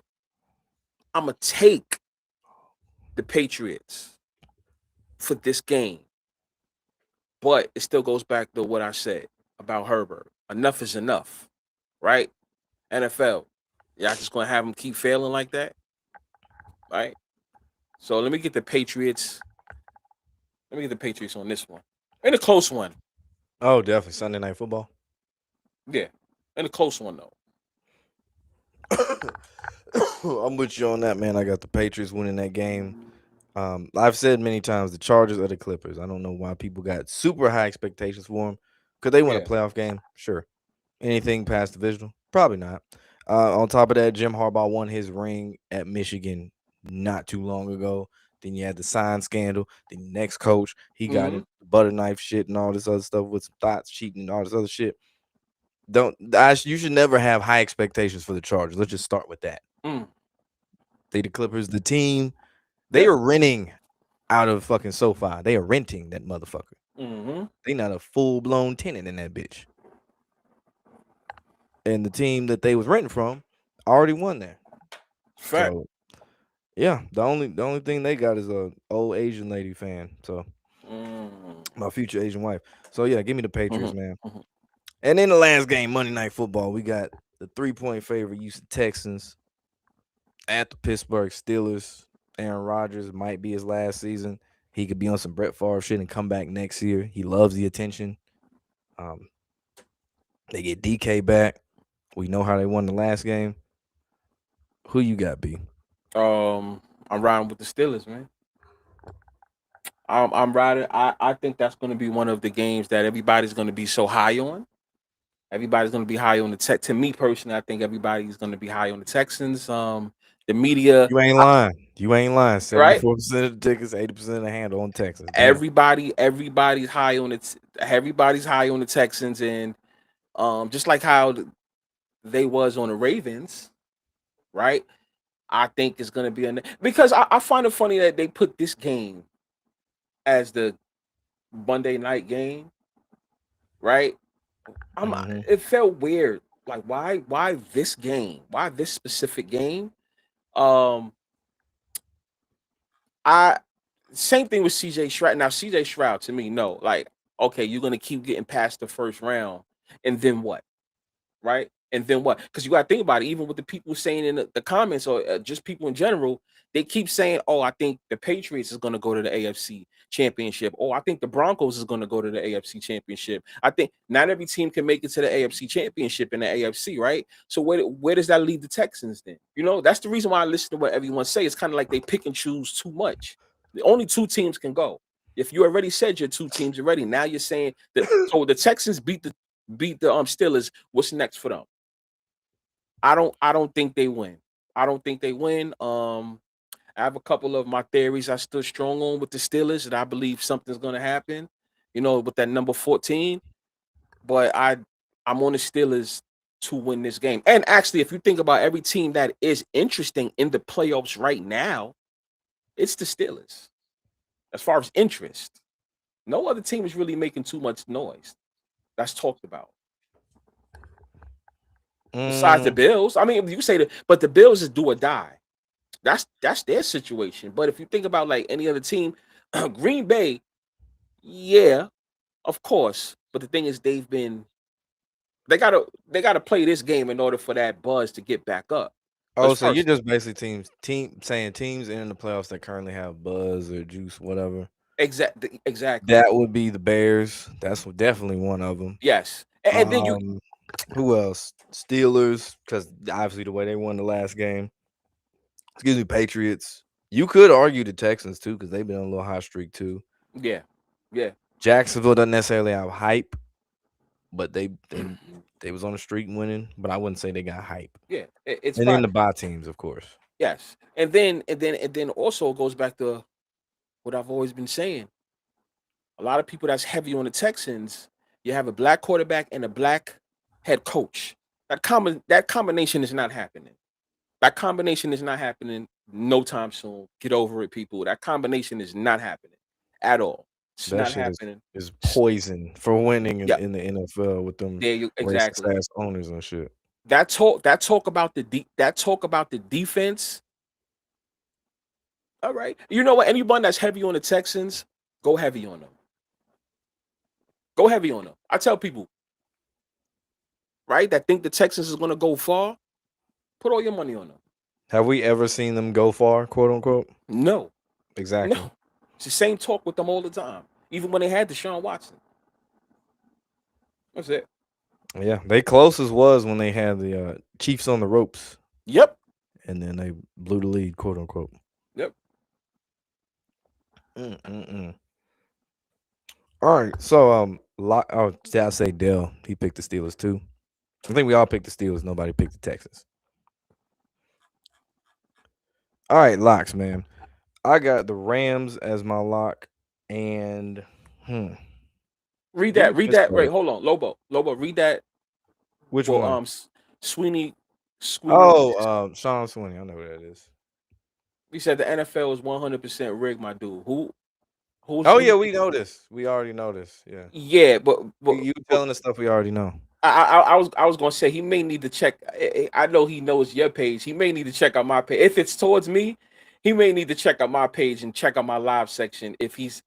the Patriots for this game. But it still goes back to what I said about Herbert. Enough is enough, right? NFL. Y'all just gonna have him keep failing like that, right? So let me get the Patriots. Let me get the Patriots on this one. In a close one. Oh, definitely Sunday night football. Yeah. In a close one though. I'm with you on that, man. I got the Patriots winning that game. I've said many times the Chargers are the Clippers. I don't know why people got super high expectations for them. Could they win a Yeah. playoff game? Sure. Anything past divisional? Probably not. On top of that, Jim Harbaugh won his ring at Michigan not too long ago. Then you had the sign scandal. The next coach, he got Mm-hmm. into butter knife shit and all this other stuff with some thoughts cheating and all this other shit. You should never have high expectations for the Chargers. Let's just start with that. Mm. They the Clippers, the team, they Yeah. are renting out of fucking SoFi. They are renting that motherfucker. Mm-hmm. They not a full blown tenant in that bitch. And the team that they was renting from already won there. Fact. So yeah, the only thing they got is a old Asian lady fan. So Mm. my future Asian wife. So yeah, give me the Patriots, Mm-hmm. man. Mm-hmm. And in the last game, Monday Night Football, we got the 3-point favorite Houston Texans at the Pittsburgh Steelers. Aaron Rodgers might be his last season. He could be on some Brett Favre shit and come back next year. He loves the attention. Um, they get DK back. We know how they won the last game. Who you got, B? I'm riding with the Steelers, man. I'm riding. I think that's going to be one of the games that everybody's going to be so high on. Everybody's going to be high on the tech. To me personally, I think everybody's going to be high on the Texans. The media, You ain't lying. You ain't lying. right? 74% of the tickets, 80% of the handle on Texas. Damn. Everybody's high on it. Everybody's high on the Texans, and Just like how they was on the Ravens, right? I think it's gonna be because I find it funny that they put this game as the Monday night game, right? I'm Mhm. It felt weird. Like why this game? Why this specific game? Um I Same thing with CJ Stroud. Now CJ Stroud to me, no, like okay, you're gonna keep getting past the first round, and then what? Right? And then what? Because you got to think about it. Even with the people saying in the comments, or just people in general, they keep saying, "Oh, I think the Patriots is going to go to the AFC Championship. Oh, I think the Broncos is going to go to the AFC Championship. I think not every team can make it to the AFC Championship in the AFC, right? So where does that leave the Texans then? You know, that's the reason why I listen to what everyone say. It's kind of like they pick and choose too much. The only two teams can go. If you already said your two teams already, now you're saying that. So the Texans beat the Steelers. What's next for them? I don't think they win. I don't think they win. I have a couple of my theories I stood strong on with the Steelers, and I believe something's gonna happen, with that number 14. But I'm on the Steelers to win this game. And actually, if you think about every team that is interesting in the playoffs right now, it's the Steelers. As far as interest, no other team is really making too much noise. That's talked about. Besides the Mm, Bills, I mean, you say that, but the Bills is do or die. That's their situation. But if you think about like any other team, Green Bay, yeah, of course. But the thing is, they gotta play this game in order for that buzz to get back up. But oh, as so far you're as just basically team saying teams in the playoffs that currently have buzz or juice, whatever. exactly, That would be the Bears. That's definitely one of them. yes, and then you Um, who else? Steelers, because obviously the way they won the last game. Excuse me, Patriots. You could argue the Texans too, because they've been on a little hot streak too. yeah, yeah, Jacksonville doesn't necessarily have hype, but they was on a streak winning. But I wouldn't say they got hype. yeah. It's And then fine. the bye teams, of course. Yes, and then also it goes back to what I've always been saying. A lot of people that's heavy on the Texans, you have a black quarterback and a black head coach. That combination is not happening. That combination is not happening no time soon. Get over it, people. That combination is not happening at all. It's That not shit happening. is S- poison for winning Yeah, in the NFL with them there you racist exactly. ass owners and shit. That talk about the defense. All right. You know what? Anyone that's heavy on the Texans, go heavy on them. Go heavy on them. I tell people, right, that think the Texans is gonna go far, put all your money on them. Have we ever seen them go far, quote unquote? No, Exactly. no. It's the same talk with them all the time. Even when they had Deshaun Watson. That's it. Yeah, they closest was when they had the Chiefs on the ropes, Yep. and then they blew the lead, quote unquote. Yep. Mm-mm-mm. All right, so oh, did I say Dell? He picked the Steelers too. I think we all picked the Steelers. Nobody picked the Texans. All right, locks, man. I got the Rams as my lock, and hmm, Read give that. me Read that. Wait, Pittsburgh. hold on. Lobo, read that. Which Well, one? Sweeney Sweeney Oh, Sean Sweeney. I know who that is. he said the NFL is 100% rigged, my dude. Who's Oh who yeah, we know this. We already know this. Yeah, Yeah, but but you but telling us stuff we already know. I was gonna say he may need to check. I know he knows your page. He may need to check out my page. If it's towards me, he may need to check out my page and check out my live section. If he's,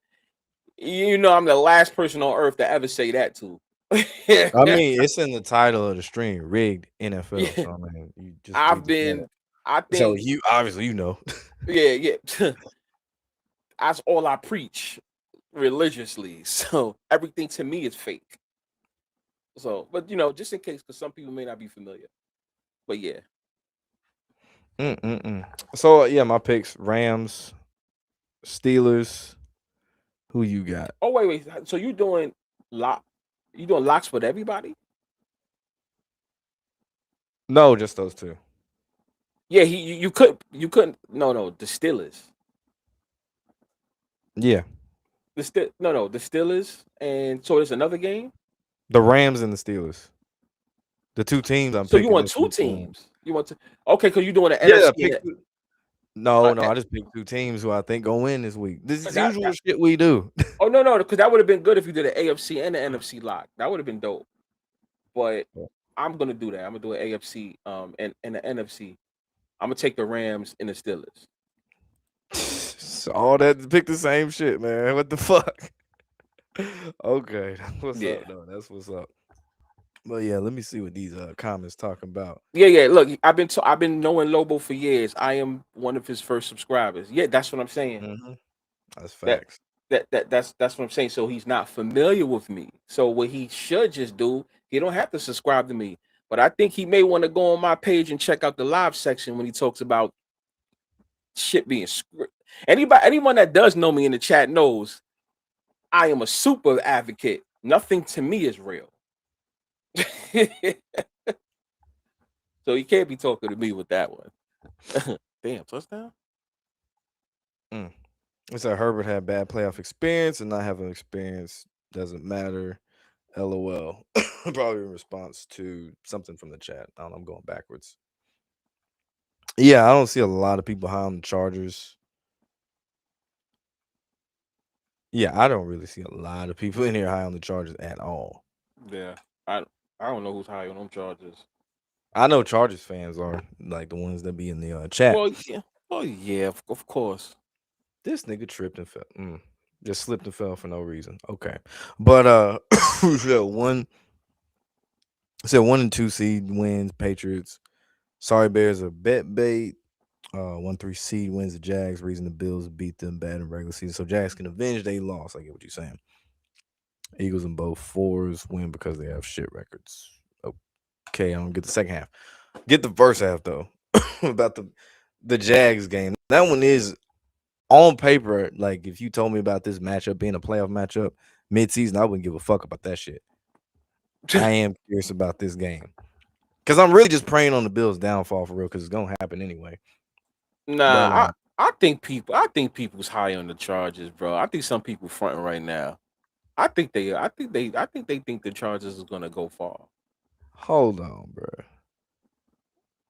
I'm the last person on earth to ever say that to. I mean, it's in the title of the stream, rigged NFL. Yeah, So I mean, you just I've need to say been. that. I So think, you obviously you know. yeah, yeah. That's all I preach religiously. So everything to me is fake. So, but just in case, because some people may not be familiar. But yeah. Mm-mm-mm. So yeah, my picks: Rams, Steelers. Who you got? Oh wait. So you doing lock? You doing locks with everybody? No, just those two. Yeah. You couldn't. No. The Steelers. Yeah, No. The Steelers. And so there's another game. the Rams and the Steelers. The two teams I'm So you picking want this two week won. teams? You want to? Okay, because you're doing the Yeah, NFC. pick two. No, Uh, I just picked two teams who I think gonna win this week. This is that, usual that shit we do. oh no, because that would have been good if you did an AFC and an NFC lock. That would have been dope. But I'm gonna do that. I'm gonna do an AFC and the NFC. I'm gonna take the Rams and the Steelers. So all that pick the same shit, man. What the fuck? Okay, that's what's Yeah. up, though. That's what's up. But yeah, let me see what these comments talking about. Yeah. Look, I've been knowing Lobo for years. I am one of his first subscribers. Yeah, that's what I'm saying. Mm-hmm. That's That facts. that's what I'm saying. So he's not familiar with me. So what he should just do, he don't have to subscribe to me. But I think he may want to go on my page and check out the live section when he talks about shit being script. Anyone that does know me in the chat knows I am a super advocate. Nothing to me is real. So he can't be talking to me with that one. Damn, touchdown. Mm. It's like Herbert had bad playoff experience and not having experience doesn't matter. LOL. Probably in response to something from the chat. I don't know. I'm going backwards. Yeah, I don't see a lot of people high on the Chargers. Yeah, I don't really see a lot of people in here high on the Chargers at all. Yeah, I don't know who's high on them charges. I know Chargers fans are like the ones that be in the chat. Well, yeah, of course. This nigga tripped and fell. Just slipped and fell for no reason. Okay, but we said 1 and 2 seed wins Patriots. Sorry Bears are bet bait. 1-3 seed wins the Jags. Reason the Bills beat them bad in regular season, so Jags can avenge they loss. I get what you're saying. Eagles in both fours win because they have shit records. Okay, I don't get the second half. Get the first half though. About the Jags game. That one is on paper. Like if you told me about this matchup being a playoff matchup mid-season, I wouldn't give a fuck about that shit. I am curious about this game because I'm really just praying on the Bills' downfall for real because it's gonna happen anyway. But Nah, I think people's high on the charges, bro. I think some people fronting right now. I think they think the Chargers is gonna go far. hold on, bro.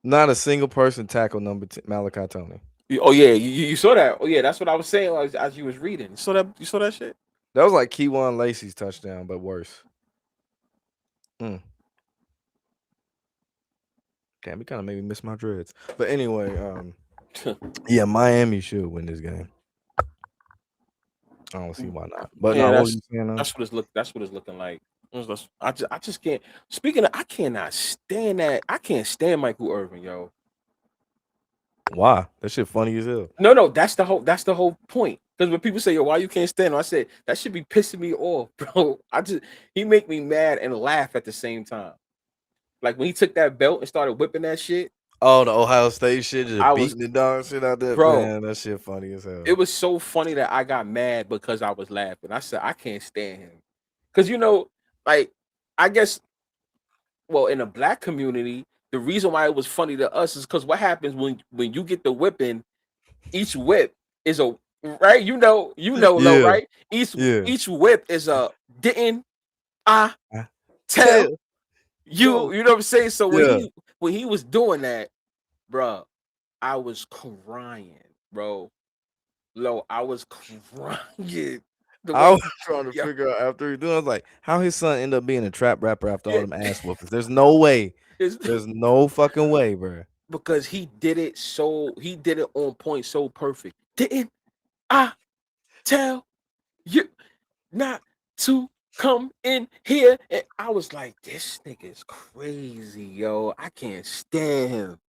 Not a single person tackled Malachi Tony. Oh yeah, you saw that. Oh yeah, that's what I was saying as you was reading. You saw that shit. That was like Keywan Lacey's touchdown, but worse. Damn, it kind of made me miss my dreads. But anyway, yeah, Miami should win this game. I don't see why not. But Yeah, no, what were you saying now? that's what it's looking like. I just can't. Speaking of, I cannot stand that. I can't stand Michael Irvin, yo. Why? That shit funny as hell. No, that's the whole point. Because when people say, "Yo, why you can't stand him?" I said that should be pissing me off, bro. He make me mad and laugh at the same time. Like when he took that belt and started whipping that shit. Oh, the Ohio State shit, I just was, beating the dog shit out there. bro. Man, that shit funny as hell. It was so funny that I got mad because I was laughing. I said I can't stand him because like I guess, well, in the black community, the reason why it was funny to us is because what happens when you get the whipping, each whip is a right. Low Yeah, right. yeah. Each whip is a didn't I tell Tell you? yo, You know what I'm saying? So yeah. when he was doing that, bro, I was crying, bro. Low, I was crying. The I way was trying to yeah, figure out after he doing. I was like, how his son end up being a trap rapper after all yeah. them ass whoopers? There's no way. It's There's no fucking way, bro. because he did it on point so perfect. Didn't I tell you not to come in here? And I was like, this nigga is crazy, yo. I can't stand him.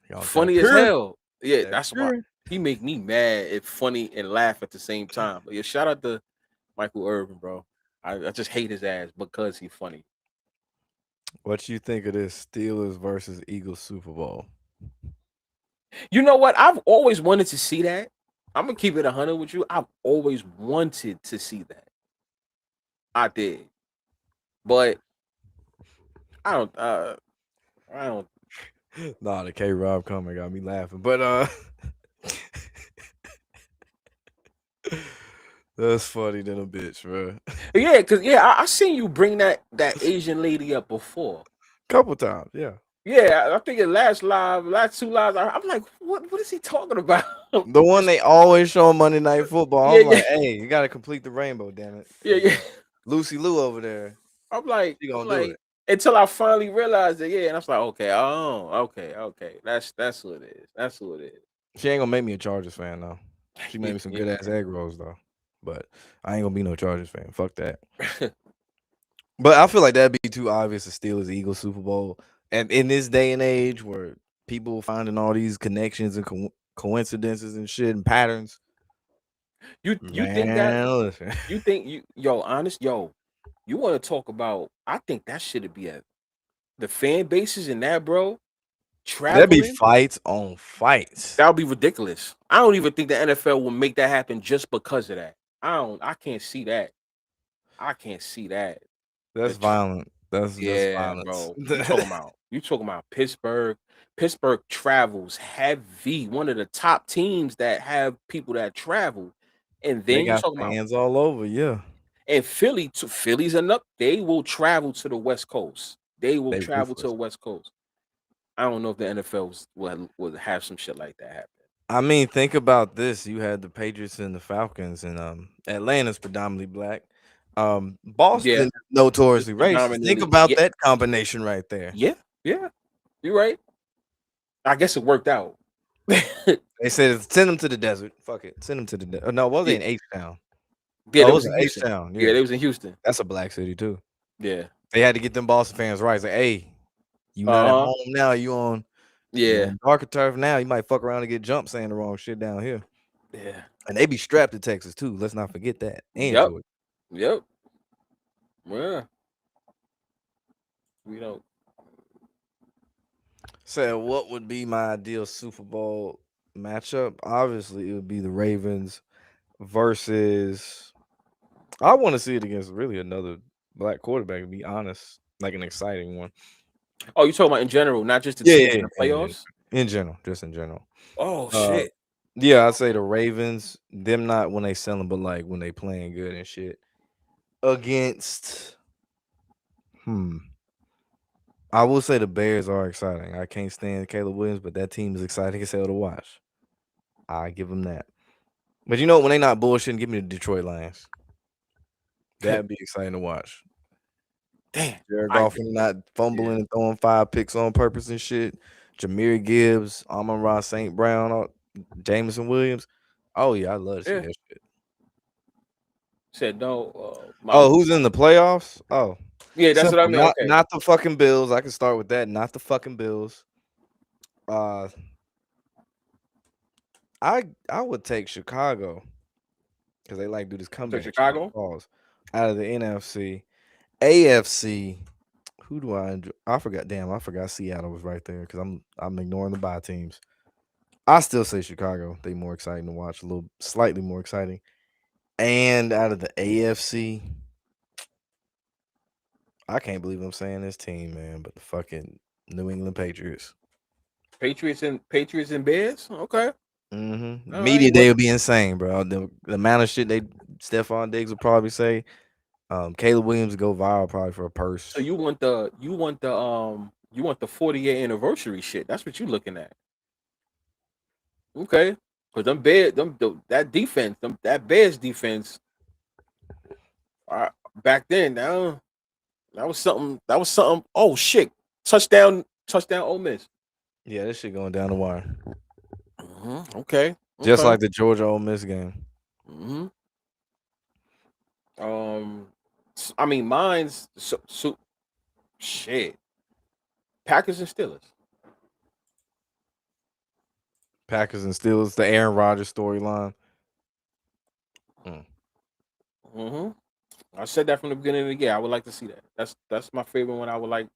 Y'all got Funny as pure. hell. Yeah, That that's why pure. he make me mad and funny and laugh at the same time. But yeah, shout out to Michael Irvin, bro. I just hate his ass because he's funny. What you think of this Steelers versus Eagles Super Bowl? You know what? I've always wanted to see that. I'm gonna keep it 100 with you. I've always wanted to see that. I did, but I don't. I don't. Nah, the K Rob comment got me laughing. But that's funny than a bitch, bro. Yeah, cause I seen you bring that Asian lady up before. Couple times, yeah. Yeah, I think it last two lives, I'm like, what is he talking about? The one Just they always show on Monday Night Football. yeah, I'm yeah, like, hey, you got to complete the rainbow, damn it. yeah, And yeah. Lucy Lou over there, she I'm gonna do like, it. until I finally realized it, yeah, and I was like, okay, oh, okay, that's who it is. That's who it is. She ain't gonna make me a Chargers fan though. She made me some Yeah, good ass egg rolls though, but I ain't gonna be no Chargers fan. Fuck that. yeah. But I feel like that'd be too obvious to Steelers Eagles Super Bowl, and in this day and age where people finding all these connections and coincidences and shit and patterns, You think that man, listen, you think you yo honest yo you want to talk about? I think that should be the fan bases and that, bro, there'd be traveling. fights on fights. That would be ridiculous. I don't even think the NFL will make that happen just because of that. I can't see that. I can't see that. The That's tr- violent. That's yeah, violence. bro. You talking about Pittsburgh. Pittsburgh travels heavy. One of the top teams that have people that travel. And They then you got talking about fans all over. Yeah, and Philly's enough. They will travel to the West Coast. They will they travel to the ruthless. West Coast. I don't know if the NFL will have some shit like that happen. I mean, think about this. You had the Patriots and the Falcons, and Atlanta's predominantly black. Yeah, Boston it's notoriously racist. Think predominantly about yeah, that combination right there. yeah, yeah. You're right. I guess it worked out. They said send them to the desert. Fuck it, send them to the desert. No, was Yeah, they in H Town? yeah, Oh, they it was was in in H Houston. Town. Yeah, Yeah, they was in Houston. that's a black city too. Yeah. They had to get them Boston fans right. Say, hey, you not at Uh-huh. home now. You Yeah. on darker turf now. You might fuck around and get jumped saying the wrong shit down here. Yeah. And they be strapped to Texas too. Let's not forget that. And Yep. Georgia. Yep. Yeah. We don't. Said what would be my ideal Super Bowl matchup? Obviously, it would be the Ravens versus. I want to see it against really another black quarterback. To be honest, like an exciting one. Oh, you talking about in general, not just the Yeah, teams yeah, in the yeah, in general. playoffs? In general, just in general. Oh Uh, shit. yeah, I'd say the Ravens. Them not when they selling, but like when they playing good and shit. Against, hmm, I will say the Bears are exciting. I can't stand Caleb Williams, but that team is exciting as hell to watch. I give them that. But you know when they not bullshitting, give me the Detroit Lions. That'd be exciting to watch. Damn. Jared I Goff not yeah. fumbling and throwing 5 picks on purpose and shit. Jameer Gibbs, Amon-Ra St. Brown, Jameson Williams. Oh yeah, I love to see Yeah. that shit. Said no. My Oh, who's in the playoffs? Oh, yeah. That's what I simple. mean. Not Okay. not the fucking Bills. I can start with that. Not the fucking Bills. Uh, I would take Chicago because they like do this To comeback shit. Chicago. Pause. Out of the NFC, AFC. Who do I enjoy? I forgot. Damn, I forgot Seattle was right there because I'm ignoring the bye teams. I still say Chicago. They more exciting to watch. A little slightly more exciting. And out of the AFC, I can't believe I'm saying this team, man, but the fucking New England Patriots. Patriots and Bears. Okay. All right. Media day would be insane, bro. The amount of shit they Stephon Diggs would probably say. Caleb Williams would go viral probably for a So purse. you want the 40-year anniversary shit. That's what you looking at. Okay. Cause them Bears, that defense, that Bears defense, back then, that was something. That was something. Oh shit! Touchdown, Ole Miss. Yeah, this shit going down the wire. Okay, Just okay. like the Georgia Ole Miss game. hmm Um, I mean, mine's shit. Packers and Steelers. Packers and Steelers, the Aaron Rodgers storyline. Mm. hmm I said that from the beginning of the year. I would like to see that. That's my favorite one. I would like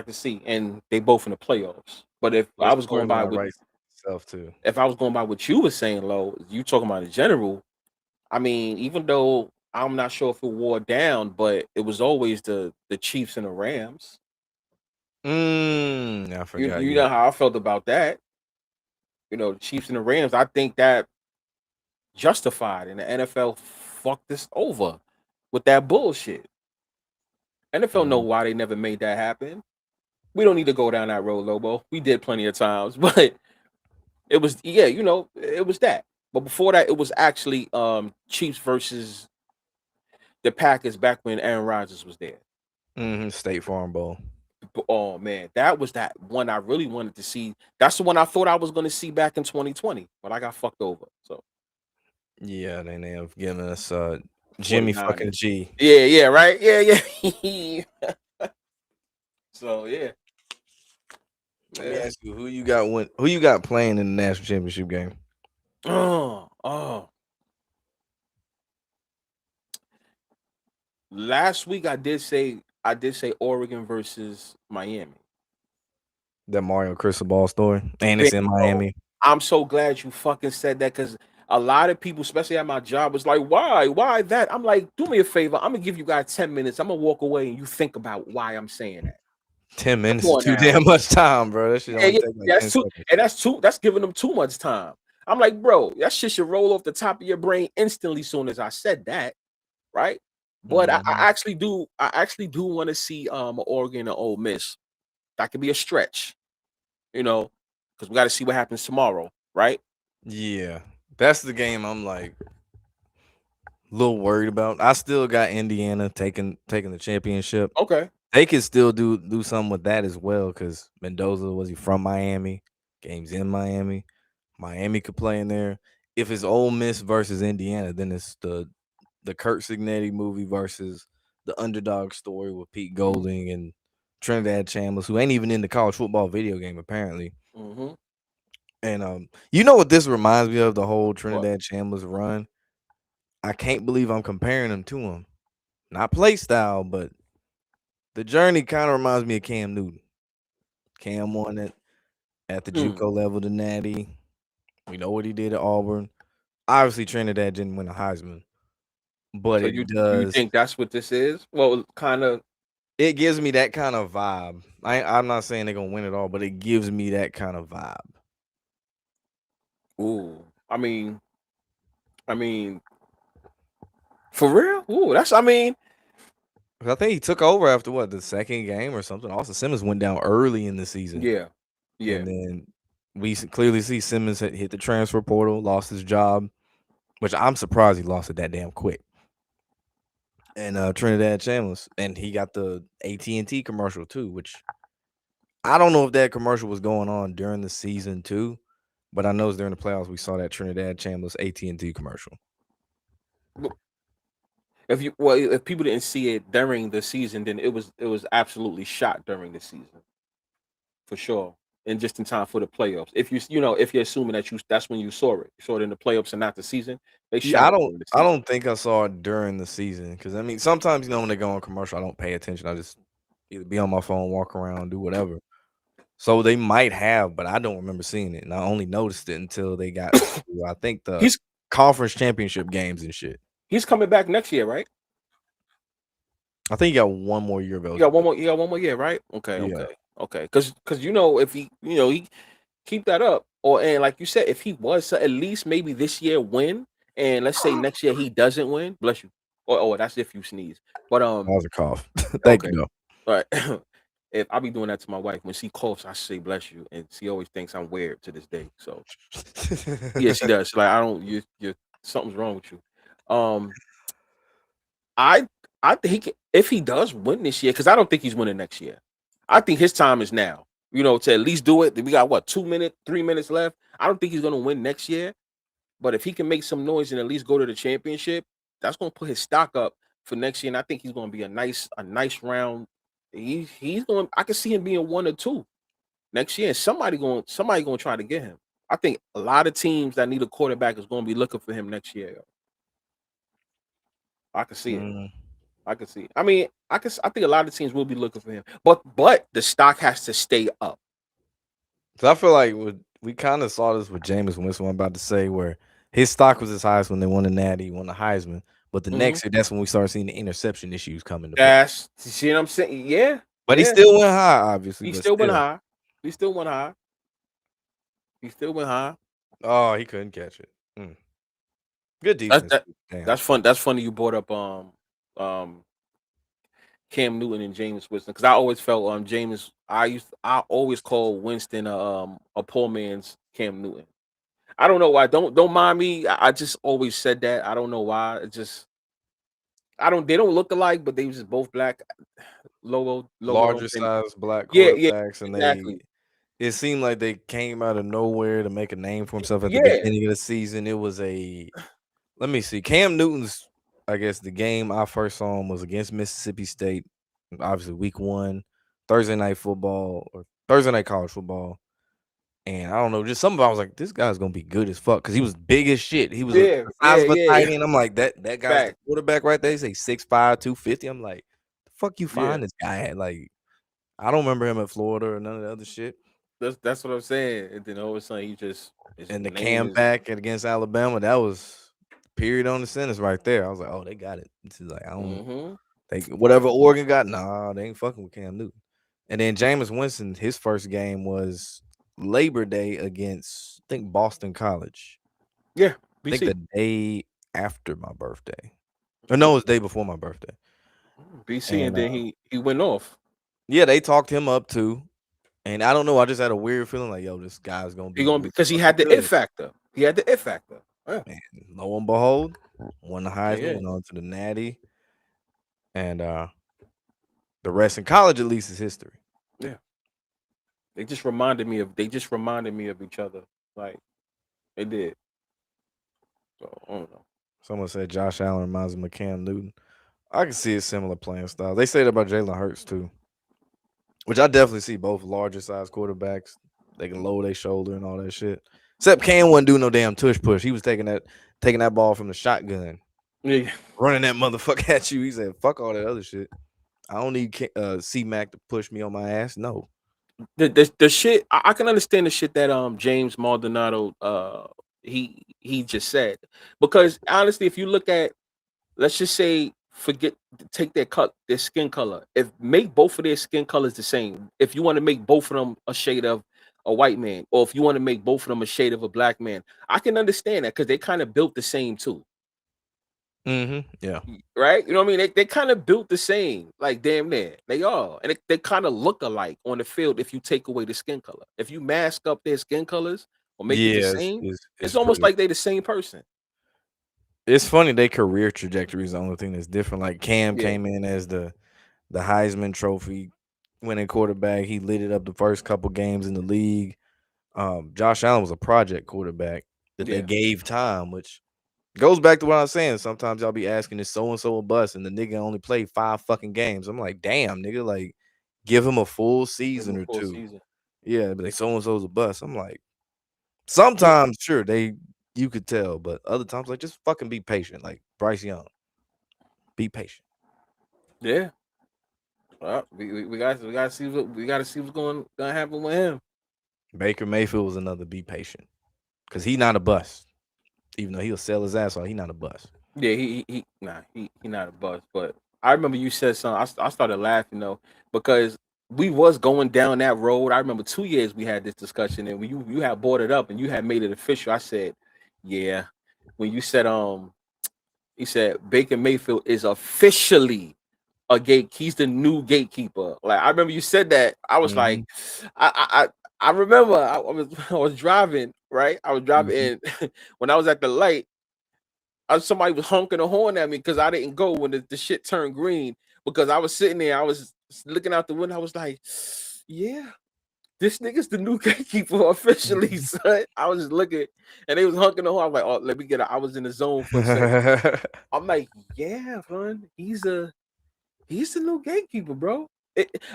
to see, and they both in the playoffs. But if Their I was going by storyline with writes itself too. if I was going by what you were saying, Lo, you talking about in general. I mean, even though I'm not sure if it wore down, but it was always the Chiefs and the Rams. I You forgot. you Yeah. know how I felt about that. The Chiefs and the Rams. I think that justified, and the NFL fucked this over with that bullshit. NFL know Mhm. why they never made that happen. we don't need to go down that road, Lobo. We did plenty of times, but it was it was that. But before that, it was actually Chiefs versus the Packers back when Aaron Rodgers was there. State Farm Bowl. Oh man, that was that one I really wanted to see. That's the one I thought I was going to see back in 2020, but I got fucked over. So Yeah, they have given us Jimmy fucking 49ers. G. Yeah, right. Yeah. So yeah, Let me yeah. ask you, who you got playing in the national championship game? Oh. Last week I did say Oregon versus Miami. That Mario Cristobal story. And it's in Bingo. Miami. I'm so glad you fucking said that because a lot of people, especially at my job, was like, "Why? Why that?" I'm like, "Do me a favor. I'm gonna give you guys 10 minutes. I'm gonna walk away and you think about why I'm saying that." 10 Come minutes is on too now. damn much time, bro. That shit Yeah, only yeah, take like 10 that's too, seconds. and that's giving them too much time. I'm like, bro, that shit should roll off the top of your brain instantly soon as I said that, right? But Mhm. I actually do want to see Oregon and Ole Miss. That could be a stretch, because we got to see what happens tomorrow, right? Yeah. That's the game I'm like a little worried about. I still got Indiana taking the championship. Okay. They could still do something with that as well because Mendoza was he from Miami? Games in Miami. Miami could play in there. If it's Ole Miss versus Indiana, then it's the Kurt Signetti movie versus the underdog story with Pete Golding and Trinidad Chambers, who ain't even in the college football video game apparently. Mm-hmm. And you know what this reminds me of? The whole What? Trinidad Chambers run. I can't believe I'm comparing him to him. Not play style, but the journey kind of reminds me of Cam Newton. Cam won it at the Hmm. JUCO level, the Natty. We know what he did at Auburn. Obviously, Trinidad didn't win a Heisman, but So it you does. think that's what this is? Well, kind of. It gives me that kind of vibe. I'm not saying they're gonna win it all, but it gives me that kind of vibe. Ooh. I mean, for real. Ooh, that's. I mean, 'Cause I think he took over after what the second game or something. Also, Simmons went down early in the season, yeah, yeah. and then clearly see Simmons had hit the transfer portal, lost his job, which I'm surprised he lost it that damn quick. And Trinidad Chambers, and he got the AT&T commercial too, which I don't know if that commercial was going on during the season too, but I know it's during the playoffs we saw that Trinidad Chambers AT&T commercial. If people didn't see it during the season, then it was absolutely shot during the season for sure, and just in time for the playoffs. If you're assuming that's when you saw it in the playoffs and not the season. They Yeah, shot it during the I season. don't think I saw it during the season because I mean sometimes when they go on commercial I don't pay attention. I just either be on my phone, walk around, do whatever. So they might have, but I don't remember seeing it, and I only noticed it until they got to, I think the He's conference championship games and shit. he's coming back next year, right? I think he got one more year of You got one eligibility. more. You got one more year, right? Okay, Yeah, okay. Because if he keep that up, and like you said, if he was to at least maybe this year win, and let's say next year he doesn't win, bless you. That's if you sneeze. But that was a cough. Thank okay, you, all right. If I be doing that to my wife when she coughs, I say bless you, and she always thinks I'm weird to this day. So yeah, she though. does. She's like, I don't. You something's wrong with you. Um, I I think if he does win this year, because I don't think he's winning next year. I think his time is now. To at least do it. We got what 2 minutes, 3 minutes left. I don't think he's gonna win next year. But if he can make some noise and at least go to the championship, that's gonna put his stock up for next year. And I think he's gonna be a nice round. He's going. I can see him being 1 or 2 next year. And somebody gonna try to get him. I think a lot of teams that need a quarterback is gonna be looking for him next year. I can see it. Mm. I can see it. I mean, I think a lot of teams will be looking for him. But the stock has to stay up. So I feel like we kind of saw this with Jameis Winston. I'm about to say where his stock was his highest when they won the Natty, won the Heisman, but the Mhm. next year that's when we started seeing the interception issues come into play. That's you see what I'm saying? Yeah, But he yeah. still went high, obviously, He but still went still. high. He still went high. He still went high. Oh, he couldn't catch it. Mm. Good That's defense that. too. Damn. That's fun. That's funny. You brought up um Cam Newton and James Winston because I always felt I always call Winston a poor man's Cam Newton. I don't know why. Don't mind me. I just always said that. I don't know why. It just I don't. They don't look alike, but they was just both black. Logo don't Larger fit. size black Yeah, yeah, quarterbacks, and exactly. it seemed like they came out of nowhere to make a name for himself at the Yeah, beginning of the season. It was a let me see. Cam Newton's, I guess the game I first saw him was against Mississippi State, obviously week 1, Thursday night football or Thursday night college football. And I don't know, just something I was like, this guy's gonna be good as fuck because he was big as shit. He was yeah, the size yeah, of a yeah. tight end. I'm like, that guy's the Fact. quarterback right there. He say 6'5", 250. I'm like, the fuck you Yeah, find this guy at? Like, I don't remember him at Florida or none of the other shit. that's what I'm saying. And then all of a sudden, he just his And the name Cam is back against Alabama, that was period on the sentence right there. I was like, oh, they got it. This is like, I don't mm-hmm. they whatever Oregon got, nah, they ain't fucking with Cam Newton. And then Jameis Winston, his first game was Labor Day against I think Boston College. Yeah, I think BC. the day after my birthday. Or no, it was the day before my birthday. BC, and And then he went off. yeah, they talked him up too. And I don't know, I just had a weird feeling like, yo, this guy's gonna He be gonna be really because he fucking had the it good. factor. He had the it factor. Yeah, And lo and behold, won the Heisman, yeah, went on to the Natty, and the rest in college at least is history. yeah. They just reminded me of each other. Like they did. So I don't know. Someone said Josh Allen reminds him of Cam Newton. I can see a similar playing style. They say that about Jalen Hurts too, which I definitely see both larger size quarterbacks. They can lower their shoulder and all that shit. Except Cam wouldn't do no damn tush push. He was taking that ball from the shotgun, Yeah. running that motherfucker at you. He said, "Fuck all that other shit. I don't need C Mac to push me on my ass. No." The shit I can understand the shit that James Maldonado he just said because honestly if you look at let's just say forget take their skin color if make both of their skin colors the same if you want to make both of them a shade of a white man or if you want to make both of them a shade of a black man I can understand that because they kind of built the same too. Yeah. Right? You know what I mean? They kind of built the same, like damn near. They are. And they kind of look alike on the field if you take away the skin color. If you mask up their skin colors or make it the Yeah, same, it's it's almost pretty. like they the same person. It's funny. Their career trajectory is the only thing that's different. Like Cam Yeah. came in as the Heisman Trophy winning quarterback. He lit it up the first couple games in the league. Josh Allen was a project quarterback that they Yeah. gave time, which goes back to what I was saying. Sometimes y'all be asking, is so and so a bust? And the nigga only played 5 fucking games. I'm like, damn, nigga, like give him a full Give them season a or full two. season. Yeah, but they so and so's a bust. I'm like, Yeah. sometimes sure you could tell, but other times like just fucking be patient. Like Bryce Young, be patient. Yeah. Well, we gotta see what's gonna happen with him. Baker Mayfield was another be patient because he not a bust. Even though he'll sell his ass off, he not a bust. Yeah, he not a bust. But I remember you said something. I started laughing though because we was going down that road. I remember 2 years we had this discussion, and when you had brought it up and you had made it official, I said, yeah. When you said Baker Mayfield is officially a gate. He's the new gatekeeper. Like I remember you said that. I was like, Mhm, I remember I was driving right. I was driving mhm. in when I was at the light somebody was honking a horn at me because I didn't go when the shit turned green because I was sitting there, I was looking out the window, I was like, yeah, this nigga's the new gatekeeper officially, son. I was just looking and they was honking the horn. I was like, oh, let me get out. I was in the zone for a second. I'm like, yeah, son, he's the new gatekeeper, bro.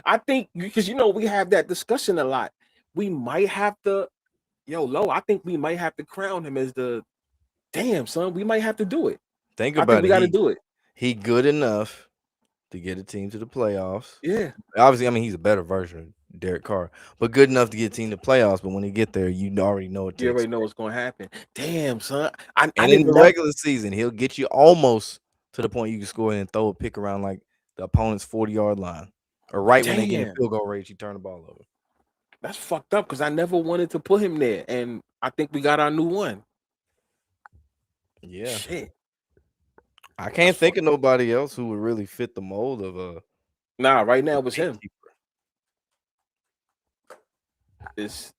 I think because we have that discussion a lot. We might have to, Lo, I think we might have to crown him as the damn son. We might have to do it. Think I think about we it. got to do it. He good enough to get a team to the playoffs. Yeah. Obviously, I mean he's a better version of Derek Carr, but good enough to get a team to playoffs. But when he get there, you already know what to You already know expect. what's gonna happen. Damn, son. I And in didn't the never regular season, he'll get you almost to the point you can score and throw a pick around like the opponent's 40-yard line, or right when they get in damn. field goal range, you turn the ball over. That's fucked up because I never wanted to put him there. And I think we got our new one. Yeah, Shit. I That's can't think fucked of up. nobody else who would really fit the mold of a Nah, right The now it's him. gatekeeper.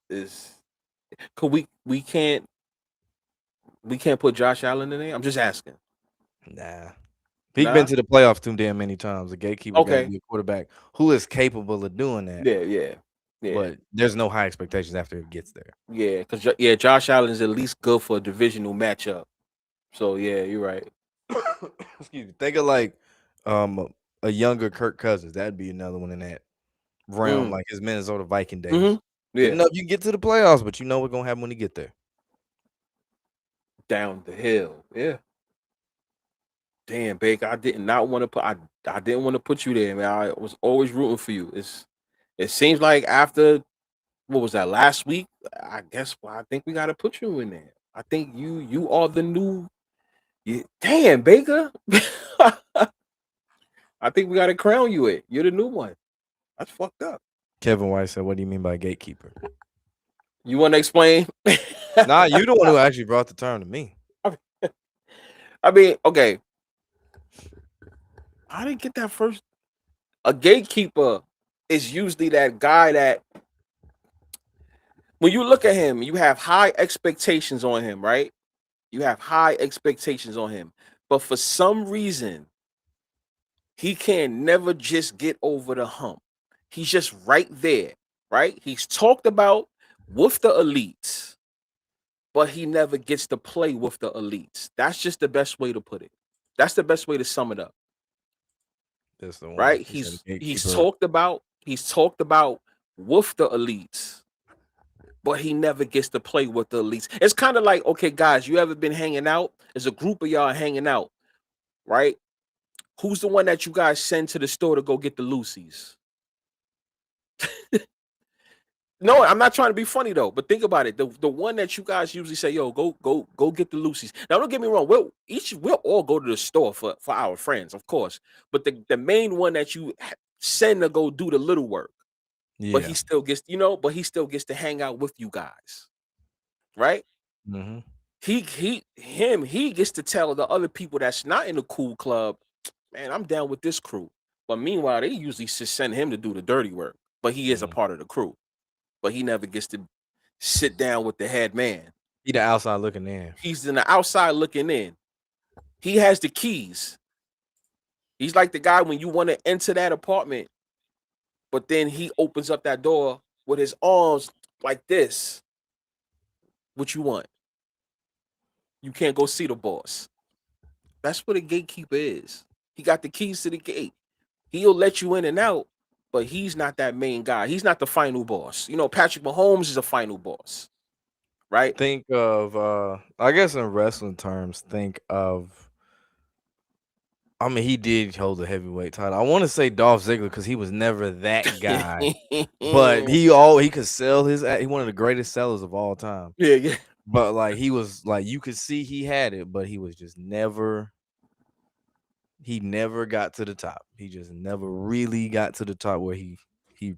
Is could we can't put Josh Allen in there? I'm just asking. Nah. He's been Nah. to the playoffs too damn many times. The gatekeeper got to Okay. be a quarterback who is capable of doing that. Yeah. Yeah. Yeah. But there's no high expectations after it gets there. Yeah. Because Josh Allen is at least good for a divisional matchup. So yeah, you're right. Excuse me. Think of like a younger Kirk Cousins. That'd be another one in that realm, Mm. like his Minnesota Viking Mm-hmm. days. Good Yeah. enough you can get to the playoffs, but you know what's gonna happen when you get there. Down the hill. Yeah. Damn, Baker. I did not want to put. I didn't want to put you there, man. I was always rooting for you. It seems like after what was that last week? I guess I think we got to put you in there. I think you are the new. Damn, Baker. I think we got to crown you it. You're the new one. That's fucked up. Kevin White said, "What do you mean by gatekeeper?" You want to explain? Nah, you the one who actually brought the term to me. I mean, okay. I didn't get that first. A gatekeeper is usually that guy that when you look at him, you have high expectations on him, right? You have high expectations on him. But for some reason, he can never just get over the hump. He's just right there, right? He's talked about with the elites, but he never gets to play with the elites. That's just the best way to put it. That's the best way to sum it up, That's the one. right? He said a He's gatekeeper. talked about with the elites, but he never gets to play with the elites. It's kind of like, okay, guys, you ever been hanging out? There's a group of y'all hanging out, right? Who's the one that you guys send to the store to go get the Lucy's? No, I'm not trying to be funny though, but think about it. The one that you guys usually say, "Yo, go get the Lucy's." Now, don't get me wrong. We'll all go to the store for our friends, of course. But the main one that you send to go do the little work, but Yeah. he still gets to hang out with you guys, right? Mm-hmm. He gets to tell the other people that's not in the cool club, man, I'm down with this crew. But meanwhile, they usually just send him to do the dirty work. But he is a Mm-hmm. part of the crew. But he never gets to sit down with the head man. He the outside looking in. He's in the outside looking in. He has the keys. He's like the guy when you want to enter that apartment, but then he opens up that door with his arms like this. What you want? You can't go see the boss. That's what a gatekeeper is. He got the keys to the gate. He'll let you in and out, but he's not that main guy. He's not the final boss. Patrick Mahomes is a final boss, right? Think of I guess in wrestling terms, think of I mean, he did hold the heavyweight title. I want to say Dolph Ziggler because he was never that guy, but yeah, he could sell he one of the greatest sellers of all time. yeah. But like he was like you could see he had it, but he was just never got to the top. He just never really got to the top where he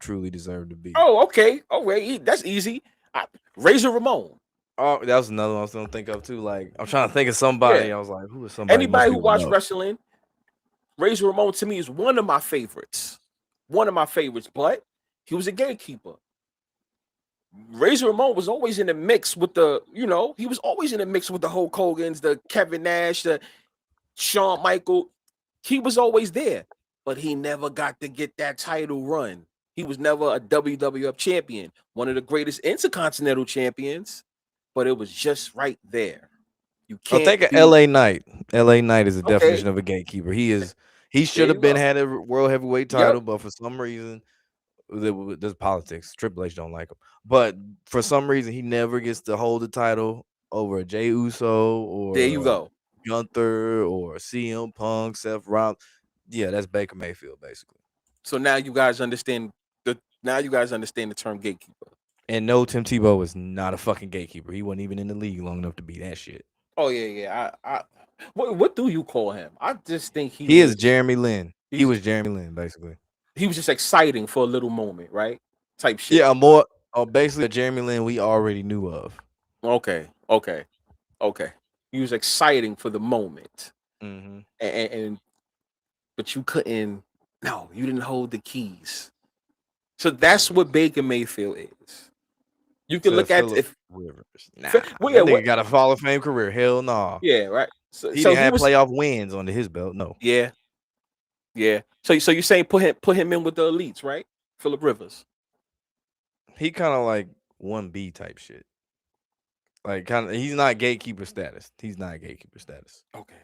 truly deserved to be. Oh, okay. Oh, wait, that's easy. Razor Ramon. Oh, that was another one I was gonna think of too. Like I'm trying to think of Yeah. somebody. I was like, who is somebody most Anybody who people watch know? wrestling, Razor Ramon to me is one of my favorites. One of my favorites, but he was a gatekeeper. Razor Ramon was always in the mix with he was always in the mix with the Hulk Hogan's, the Kevin Nash, the Shawn Michael. He was always there, but he never got to get that title run. He was never a WWF champion, one of the greatest intercontinental champions, but it was just right there. You I can't think of be LA Knight. LA Knight is the okay. definition of a gatekeeper. He There should you have been go. had a world heavyweight Yep. title, but for some reason there's politics. Triple H don't like him. But for some reason he never gets to hold the title over a Jey Uso There or you go. Gunther or CM Punk, Seth Rollins. Yeah, that's Baker Mayfield basically. So now you guys understand the term gatekeeper. And no, Tim Tebow was not a fucking gatekeeper. He wasn't even in the league long enough to be that shit. Oh yeah, yeah. What do you call him? I just think he He is was Jeremy Lin. He he's was Jeremy Lin, basically. he was just exciting for a little moment, right? Type shit. Yeah, more basically a Jeremy Lin we already knew of. Okay, okay, okay. He was exciting for the moment, Hmm. and but you couldn't. No, you didn't hold the keys. So that's what Baker Mayfield is. You can To look at Philip if Rivers. Nah, well, yeah, that what? nigga got a Hall of Fame career. Hell no. Yeah, right. So, He so didn't he have was. playoff wins under his belt. No. Yeah, yeah. So you're saying put him in with the elites, right? Philip Rivers. He kind of like 1B type shit. Like kind of he's not gatekeeper status. He's not gatekeeper status. Okay.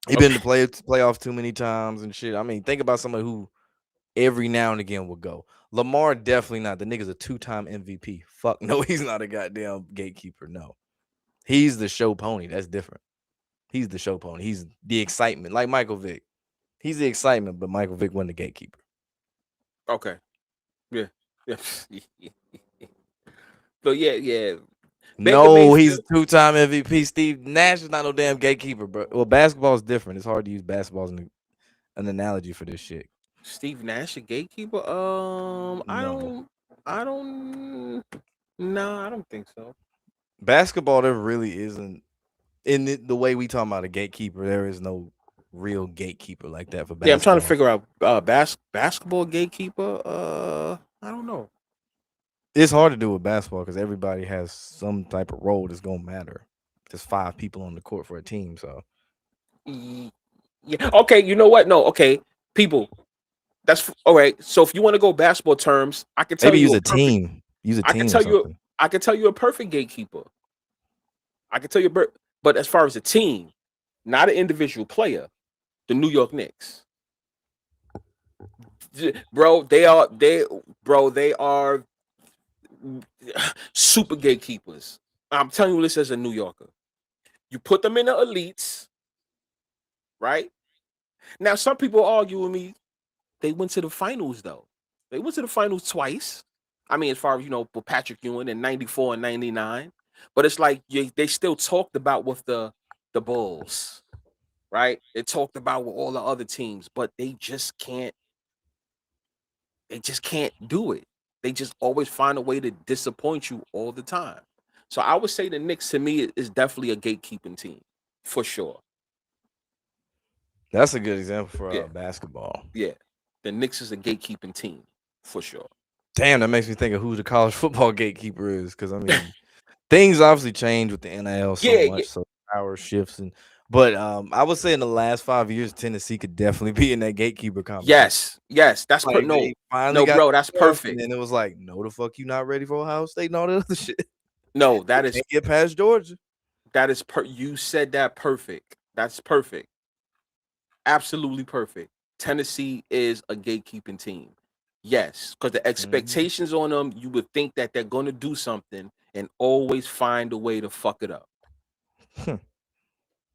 He been to Okay. playoffs too many times and shit. I mean, think about somebody who every now and again will go. Lamar definitely not. The nigga's a 2-time MVP. Fuck no, he's not a goddamn gatekeeper. No. He's the show pony. That's different. He's the show pony. He's the excitement. Like Michael Vick. He's the excitement, but Michael Vick wasn't the gatekeeper. Okay. Yeah. Yeah. So yeah, yeah. Baker No, he's Mayfield, a 2-time MVP. Steve Nash is not no damn gatekeeper, bro. Well, basketball is different. It's hard to use basketball as an analogy for this shit. Steve Nash, a gatekeeper. I No. don't. I don't. No, I don't think so. Basketball, there really isn't in the way we talking about a gatekeeper. There is no real gatekeeper like that for Yeah, I'm trying to basketball. figure out basketball gatekeeper. I don't know. It's hard to do with basketball because everybody has some type of role that's gonna matter. There's 5 people on the court for a team, so Ye- Yeah. Okay. You know what? No. Okay. People. All right. So if you want to go basketball terms, I can tell maybe you use a a perfect. team. Use a I can team or tell you. something. I can tell you a perfect gatekeeper. I can tell you, but as far as a team, not an individual player, the New York Knicks, bro, they are super gatekeepers. I'm telling you this as a New Yorker. You put them in the elites, right? Now, some people argue with me. They went to the finals though. They went to the finals twice. I mean, as far as with Patrick Ewing in '94 and '99, but it's like they still talked about with the Bulls, right? They talked about with all the other teams, but they just can't. They just can't do it. They just always find a way to disappoint you all the time. So I would say the Knicks to me is definitely a gatekeeping team for sure. That's a good example for Yeah, basketball. yeah. The Knicks is a gatekeeping team for sure. Damn, that makes me think of who the college football gatekeeper is. Because I mean, things obviously change with the NIL so Yeah, yeah. much, so power shifts but I would say in the last 5 years, Tennessee could definitely be in that gatekeeper conversation. Yes, yes. Like No, they finally no, got bro. That's the and perfect. then it was like, no, the fuck, you not ready for Ohio State and all that other shit. No, They that is can't get past Georgia. that is per. You said that perfect. That's perfect. Absolutely perfect. Tennessee is a gatekeeping team. Yes, because the Mhm. expectations on them, you would think that they're going to do something and always find a way to fuck it up.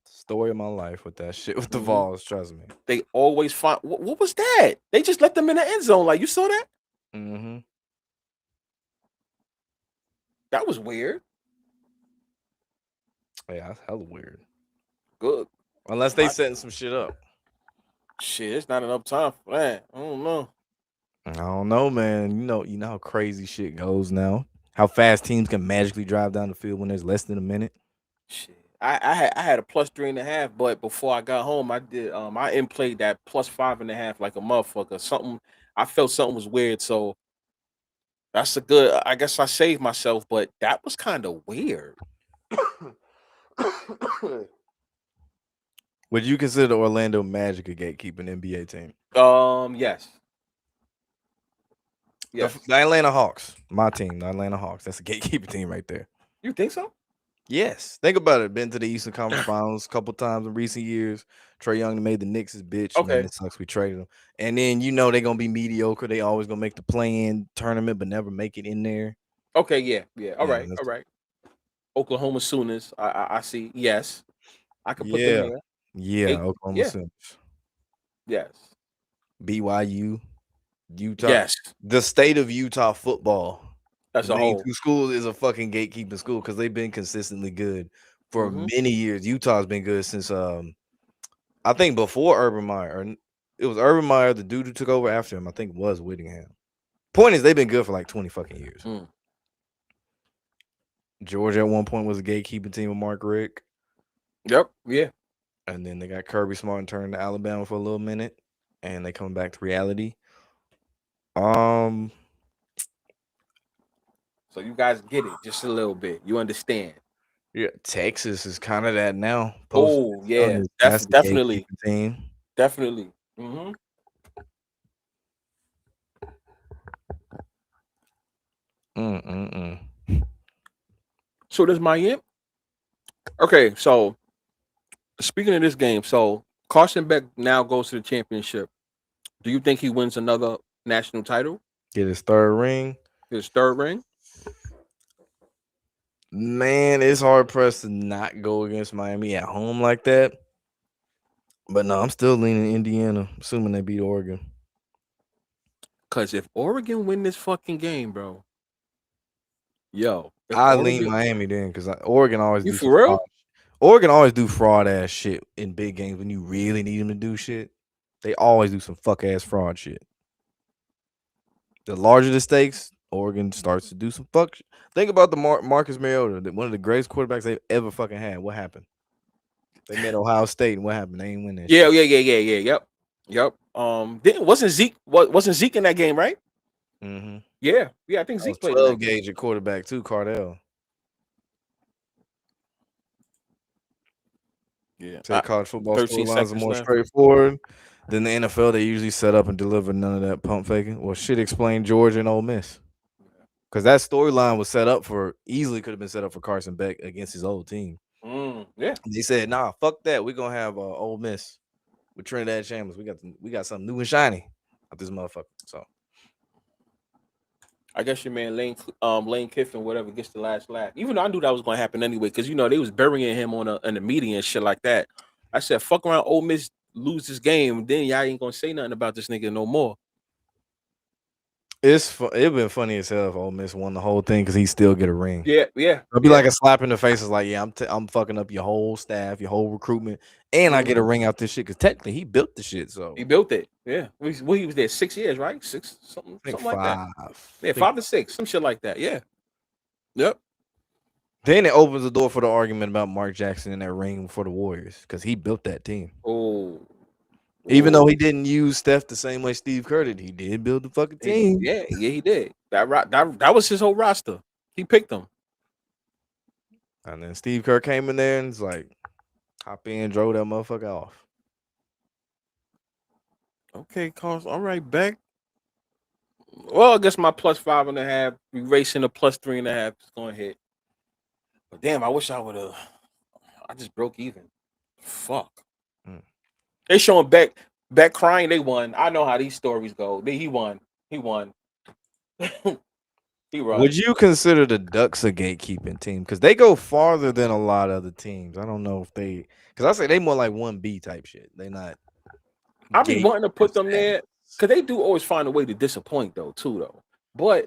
Story of my life with that shit with the Mhm. Vols. Trust me. They always find. What was that? They just let them in the end zone. Like you saw that? Hmm. That was weird. Yeah, that's hella weird. Good. Unless they My setting some shit up. shit, it's not enough time for that. I don't know. I don't know, man. You know how crazy shit goes now. How fast teams can magically drive down the field when there's less than a minute. Shit. I had a plus 3.5, but before I got home, I in played that plus 5.5 like a motherfucker. Something I felt something was weird, so that's a good. I guess I saved myself, but that was kind of weird. Would you consider the Orlando Magic a gatekeeping NBA team? Yes, The, yes. the Atlanta Hawks, my team, the Atlanta Hawks. That's a gatekeeper team right there. You think so? Yes, think about it. Been to the Eastern Conference Finals a couple times in recent years. Trey Young made the Knicks his bitch. Man, Okay, it sucks we traded him. And then they're gonna be mediocre. They always gonna make the play-in tournament, but never make it in there. okay, yeah, yeah. All Yeah, right, all right. Oklahoma Sooners. I see. Yes, I could put them yeah, there. yeah. They, Oklahoma yeah, Sooners, yes, BYU, Utah, yes. the state of Utah football. The As a main whole. two schools is a fucking gatekeeping school because they've been consistently good for Hmm. many years. Utah's been good since I think before Urban Meyer, it was Urban Meyer, the dude who took over after him. I think was Whittingham. Point is, they've been good for like 20 fucking years. Mm. Georgia at one point was a gatekeeping team with Mark Rick, Yep. Yeah. and then they got Kirby Smart and turned to Alabama for a little minute, and they coming back to reality. Um, So you guys get it just a little bit. You understand. yeah, Texas is kind of that now. Post Oh Young yeah, is that's the definitely, gatekeeping team. definitely. Hmm. Mm-mm-mm. So does Miami. Okay, so speaking of this game, so Carson Beck now goes to the championship. Do you think he wins another national title? Get his third ring. His third ring? Man, it's hard pressed to not go against Miami at home like that. But no, I'm still leaning Indiana, assuming they beat Oregon. Because if Oregon win this fucking game, bro, yo, if I lean Oregon, Miami then because Oregon always you do some for fraud. real? Oregon always do fraud ass shit in big games when you really need them to do shit. They always do some fuck ass fraud shit. The larger the stakes, Oregon starts to do some fuck. Think about the Marcus Mariota, one of the greatest quarterbacks they've ever fucking had. What happened? They met Ohio State, and what happened? They ain't win that Yeah, shit. yeah, yeah, yeah, yeah. Yep, yep. Didn't wasn't Zeke wasn't Zeke in that game, right? Mm-hmm. Yeah, yeah. I think That was Zeke played in that 12 game. gauge at quarterback too, Cardell. Yeah, Say college football 13 storylines are seconds more left. straightforward than the NFL. They usually set up and deliver none of that pump faking. Well, shit, explain Georgia and Ole Miss. Because that storyline was set up for easily could have been set up for Carson Beck against his old team. Yeah. They said, "Nah, fuck that. We're gonna have Ole Miss with Trinidad Chambers. We got something new and shiny out this motherfucker." So I guess your man Lane Kiffin, whatever, gets the last laugh. Even though I knew that was gonna happen anyway, because they was burying him in the media and shit like that. I said, fuck around, Ole Miss lose this game, then y'all ain't gonna say nothing about this nigga no more. it been funny as hell if Ole Miss won the whole thing because he still get a ring. Yeah, yeah, It'll be yeah. like a slap in the face. It's like, yeah, I'm fucking up your whole staff, your whole recruitment, and I get a Mhm. ring out this shit because technically he built the shit. So He built it. Yeah. He was there 6 years, right? Six, something, I think something like that. 5. I Yeah, think 5 to 6, some shit like that. Yeah. Yep. then it opens the door for the argument about Mark Jackson in that ring for the Warriors because he built that team. Oh. Even though Oh. he didn't use Steph the same way Steve Kerr did, he did build the fucking team. Yeah, yeah, he did. That was his whole roster. He picked them. And then Steve Kerr came in there and was like, hop in, drove that motherfucker off. Okay, Carlos. All right, back. Well, I guess my +5.5, racing a +3.5 is going to hit. But damn, I wish I would have. I just broke even. Fuck. Mm. They showing Beck crying. They won. I know how these stories go. He won. He won. He run. Would you consider the Ducks a gatekeeping team? Because they go farther than a lot of other teams. I don't know if they, because I say they more like 1B type shit. They not I be wanting to gatekeeping put them status. there because they do always find a way to disappoint though, too though. But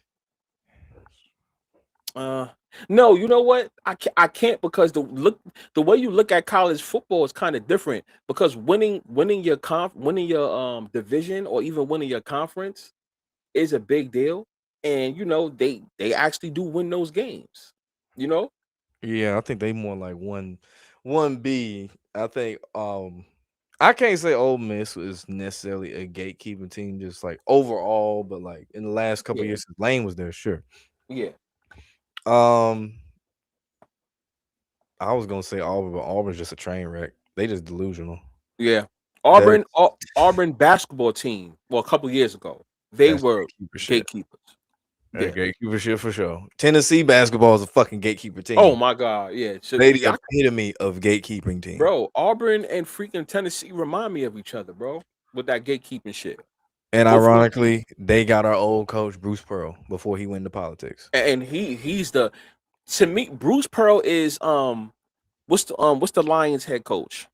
Uh, no, you know what? I can't because the way you look at college football is kind of different because winning your division or even winning your conference is a big deal, and they actually do win those games. You know? Yeah, I think they more like 1B. I think I can't say Ole Miss is necessarily a gatekeeping team, just like overall, but like in the last couple of Yeah, years since Lane was there, sure. yeah, Um, I was gonna say Auburn, but Auburn's just a train wreck. They just delusional. yeah. That Auburn basketball team. Well, a couple years ago, they that's were gatekeeper shit. gatekeepers. That Yeah. gatekeeper shit for sure. Tennessee basketball is a fucking gatekeeper Oh team. my God. Yeah. So They the y'all epitome of gatekeeping team. Bro, Auburn and freaking Tennessee remind me of each other, bro, with that gatekeeping shit. And Both of them, ironically, they got our old coach Bruce Pearl before he went into politics. and he's the to me. Bruce Pearl is what's the Lions head coach?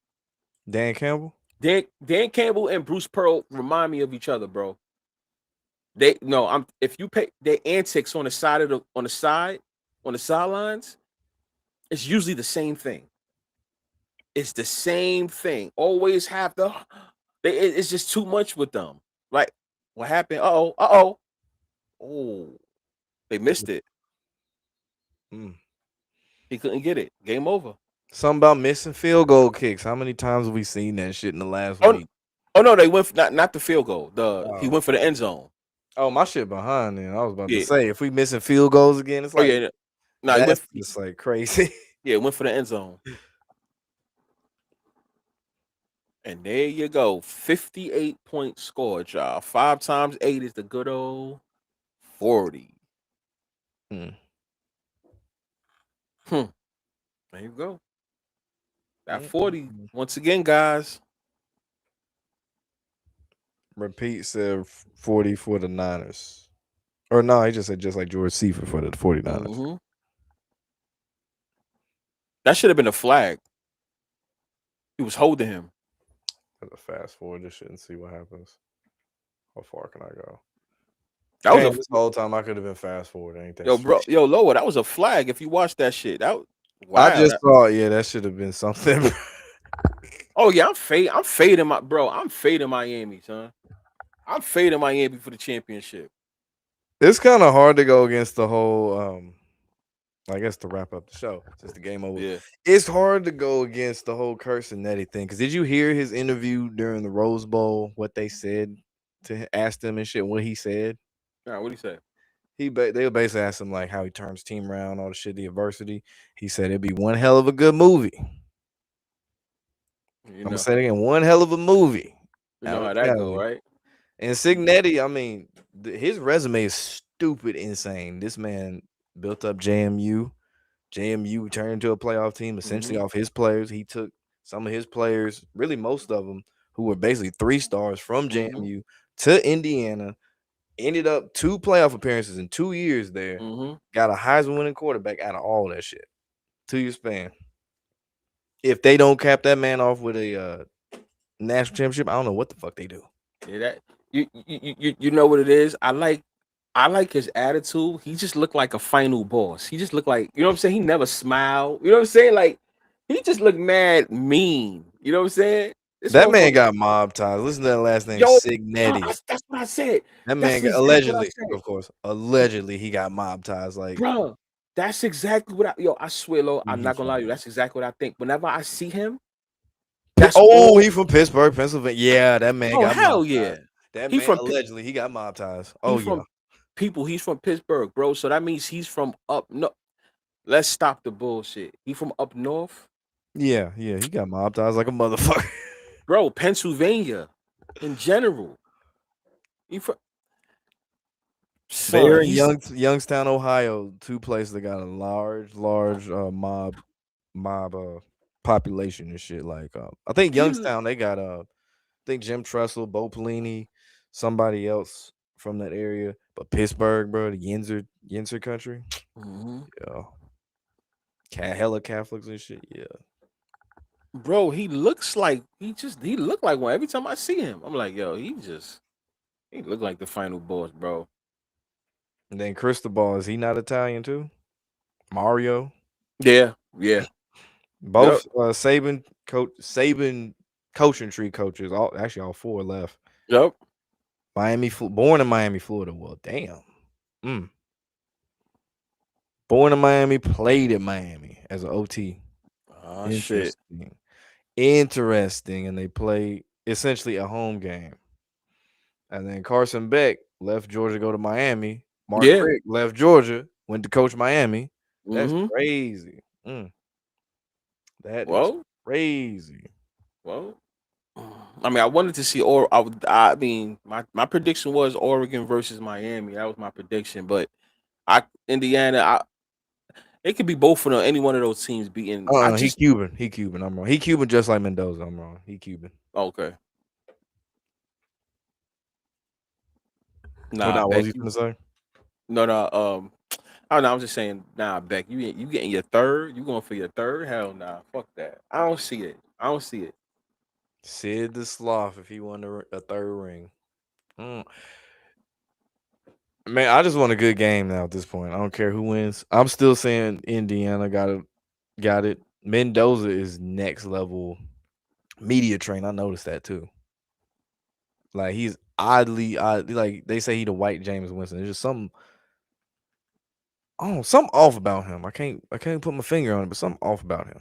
Dan Campbell. Dan Campbell and Bruce Pearl remind me of each other, bro. They no, I'm if you pay their antics on the side of the sidelines, it's usually the same thing. It's the same thing. Always have it's just too much with them. Like, what happened? Oh, they missed it. Mm. He couldn't get it. Game over. Something about missing field goal kicks. How many times have we seen that shit in the last Oh, week? Oh no, they went for, not the field goal. He Oh. went for the end zone. Oh, my shit behind then. I was about to Yeah. say if we missing field goals again, it's Oh like yeah. No, he went. that's just like crazy. Yeah, went for the end zone. And there you go. 58-point score, y'all. 5 times 8 is the good old 40. Mm. Hmm. There you go. That 40. Mm. Once again, guys. Repeat said 40 for the Niners. Or no, he just said just like George Seifert for the 49ers. Hmm. That should have been a flag. He was holding him. Let us fast forward this shit and see what happens. How far can I go? That was a Damn, this whole time I could have been fast forward. Ain't that yo, shit? bro, yo, Lower. That was a flag. If you watch that shit, I wow. just thought, yeah, that should have been something. Oh yeah, I'm fading my bro. I'm fading Miami, son. I'm fading Miami for the championship. It's kind of hard to go against the whole I guess to wrap up the show, since the game over. Yeah. It's hard to go against the whole Curse and Nettie thing. Cause did you hear his interview during the Rose Bowl? What they said to ask him and shit. What he said. All right, what do you say? They basically asked him like how he turns team around, all the shit, the adversity. He said it'd be one hell of a good movie. You I'm gonna know, say it again, one hell of a movie you out know of how that go, Cali. right? And Signetti, I mean, his resume is stupid insane. This man built up JMU. JMU turned into a playoff team essentially Mm-hmm. off his players. He took some of his players, really most of them, who were basically 3 stars from Mm-hmm. JMU to Indiana. Ended up 2 playoff appearances in 2 years there. Mm-hmm. Got a Heisman winning quarterback out of all that shit. 2 year span. If they don't cap that man off with a national championship, I don't know what the fuck they do. Yeah, that you know what it is. I like his attitude. He just looked like a final boss. He just looked like, you know what I'm saying. He never smiled. You know what I'm saying? Like he just looked mad mean. You know what I'm saying? This That man motherfucker, got mob ties. Listen to that last name, yo, Signetti. that's what I said. That man That's got, exactly what I allegedly, said, of course, allegedly he got mob ties. Like, bro. That's exactly what I swear, Lord, where I'm he not gonna lie to from? you. That's exactly what I think. Whenever I see him, that's Oh, all. he from Pittsburgh, Pennsylvania. Yeah, that man Oh got mob hell ties. yeah. That He man from allegedly he got mob ties. he Oh yeah, from He's from Pittsburgh, bro. So that means he's from up no. Let's stop the bullshit. He from up north, yeah. He got mob ties like a motherfucker. bro. Pennsylvania, in general. He from There son. in Youngstown, Ohio, 2 places that got a large mob population and shit. Like, I think He. Youngstown they got I think Jim Tressel, Bo Pelini, somebody else from that area. But Pittsburgh, bro, the Yinzer country, Mhm. yeah, hella Catholics and shit. Yeah. Bro, he looks like he looked like one every time I see him. I'm like, yo, he look like the final boss, bro. And then Cristobal, is he not Italian too? Mario, Yeah, yeah, yep, both Saban coaching tree coaches. All 4 left. yep. Born in Miami, Florida. Well, damn. Mm. Born in Miami, played in Miami as an OT. Oh shit. Interesting. Interesting. And they play essentially a home game. And then Carson Beck left Georgia to go to Miami. Mark Yeah. Richt left Georgia, went to coach Miami. That's Mm-hmm. crazy. That is Well, crazy. well. I mean, I wanted to see I mean, my prediction was Oregon versus Miami. That was my prediction, but I Indiana. It could be both of them. Any one of those teams beating. I He just Cuban. He Cuban. I'm wrong. He Cuban just like Mendoza. I'm wrong. He Cuban. okay. What Nah, now? What was Beck. you gonna say? No, no. I don't know. I was just saying. Nah, Beck. You getting your third? You going for your third? Hell nah. Fuck that. I don't see it. I don't see it. Sid the Sloth if he won a 3rd ring. Mm. Man, I just want a good game now at this point. I don't care who wins. I'm still saying Indiana got it. Mendoza is next level media train. I noticed that too. Like he's oddly like they say he the white James Winston. There's just something off about him. I can't put my finger on it, but something off about him.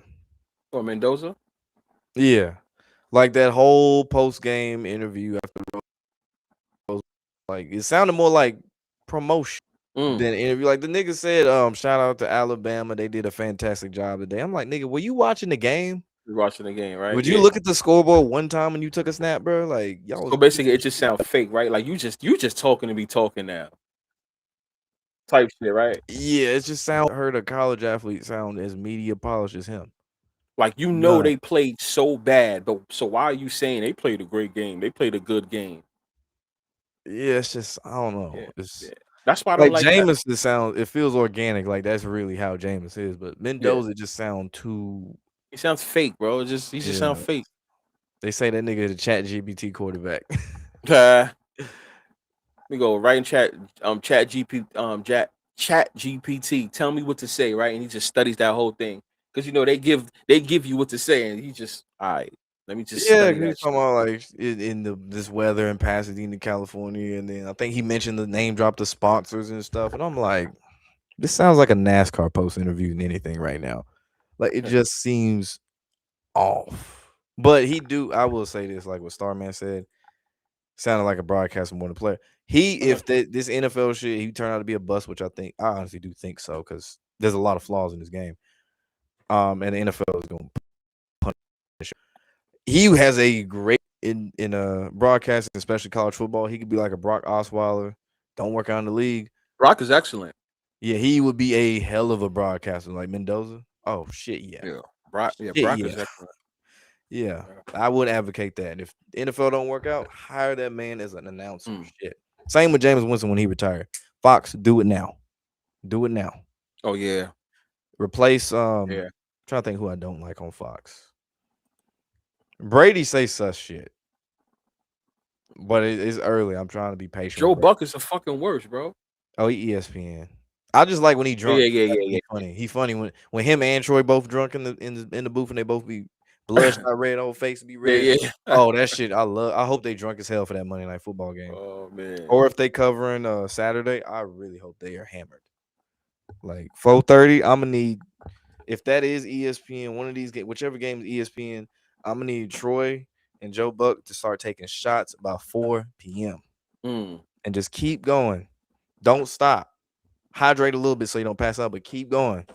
Or Mendoza? Yeah. Like that whole post game interview after those, like it sounded more like promotion Mm. than interview. Like the nigga said, shout out to Alabama. They did a fantastic job today. I'm like, nigga, were you watching the game? You're watching the game, right? Would you Yeah. look at the scoreboard one time when you took a snap, bro? Like y'all was So basically, it just sounds fake, right? Like you just talking to be talking now, type shit, right? yeah, it just sound heard a college athlete sound as media polished as him. Like None. they played so bad, but so why are you saying they played a great game? They played a good game. Yeah, it's just I don't know. Yeah, It's yeah. That's why I don't like like. Jameis. It sounds it feels organic. Like that's really how Jameis is. But Yeah, Mendoza just sound too. he sounds fake, bro. He just Yeah, sounds fake. they say that nigga is a Chat GPT quarterback. We go right in chat GPT. Tell me what to say, right? And he just studies that whole thing because they give you what to say, and he just all right. Let me just Yeah, study 'cause he's that talking shit. about like in the this weather in Pasadena, California, and then I think he mentioned the name drop the sponsors and stuff, and I'm like, this sounds like a NASCAR post interview than anything right now. Like it just seems off. But he do. I will say this, like what Starman said, sounded like a broadcaster more than a player. If this NFL shit, he turned out to be a bust, which I honestly do think so, because there's a lot of flaws in this game. And the NFL is going to punish him. He has a great in broadcasting, especially college football. He could be like a Brock Osweiler. Don't work out in the league. Brock is excellent. Yeah, he would be a hell of a broadcaster, like Mendoza. Oh shit, yeah, Yeah, shit, Brock yeah, is excellent. yeah. Yeah. I would advocate that. If the NFL don't work out, hire that man as an announcer. Mm. Shit. Same with James Winston when he retired. Fox, do it now. Do it now. Oh yeah, Replace yeah. trying to think who I don't like on Fox. Brady say such shit, but it's early. I'm trying to be patient with Joe Brady. Buck is the fucking worst, bro. Oh, he ESPN. I just like when he Yeah, drunk. yeah, That yeah, be yeah, funny. He funny when him and Troy both drunk in the booth and they both be bloodshot red, whole face be yeah, red. yeah. Oh, that shit I love. I hope they drunk as hell for that Monday Night Football game. Oh man. Or if they covering Saturday, I really hope they are hammered. Like 4:30, I'm gonna need if that is ESPN, one of these whichever game is ESPN, I'm gonna need Troy and Joe Buck to start taking shots about 4 p.m. Mm. and just keep going. Don't stop. Hydrate a little bit so you don't pass out, but keep going.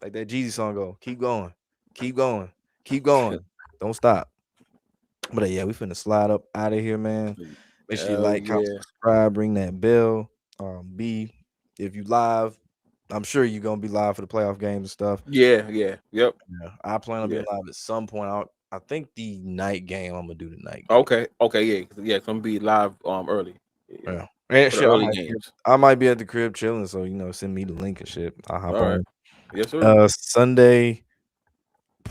Like that Jeezy song go. Keep going. Keep going. Keep going. Don't stop. But yeah, we finna slide up out of here, man. Make sure you Hell like, comment, yeah. subscribe, ring that bell. B, if you live, I'm sure you're gonna be live for the playoff games and stuff. Yeah, yeah. Yep. Yeah, I plan on Yeah. being live at some point. I think the night game. I'm gonna do the night game. Okay. Okay. Yeah. Yeah. Gonna be live early. Yeah. Yeah, and For the shit, early games. I might be at the crib chilling. So send me the link and shit. I'll hop All right. on. Yes, sir. Sunday.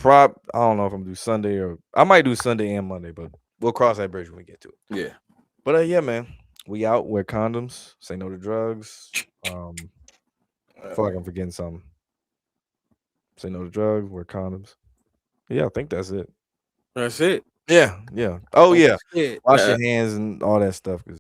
I don't know if I'm gonna do Sunday or I might do Sunday and Monday, but we'll cross that bridge when we get to it. Yeah. But yeah, man, we out. Wear condoms. Say no to drugs. I feel like I'm forgetting something. Say no to drugs. Wear condoms. Yeah, I think that's it. That's it. Yeah, yeah. Oh Don't yeah, be scared. wash your hands and all that stuff. 'Cause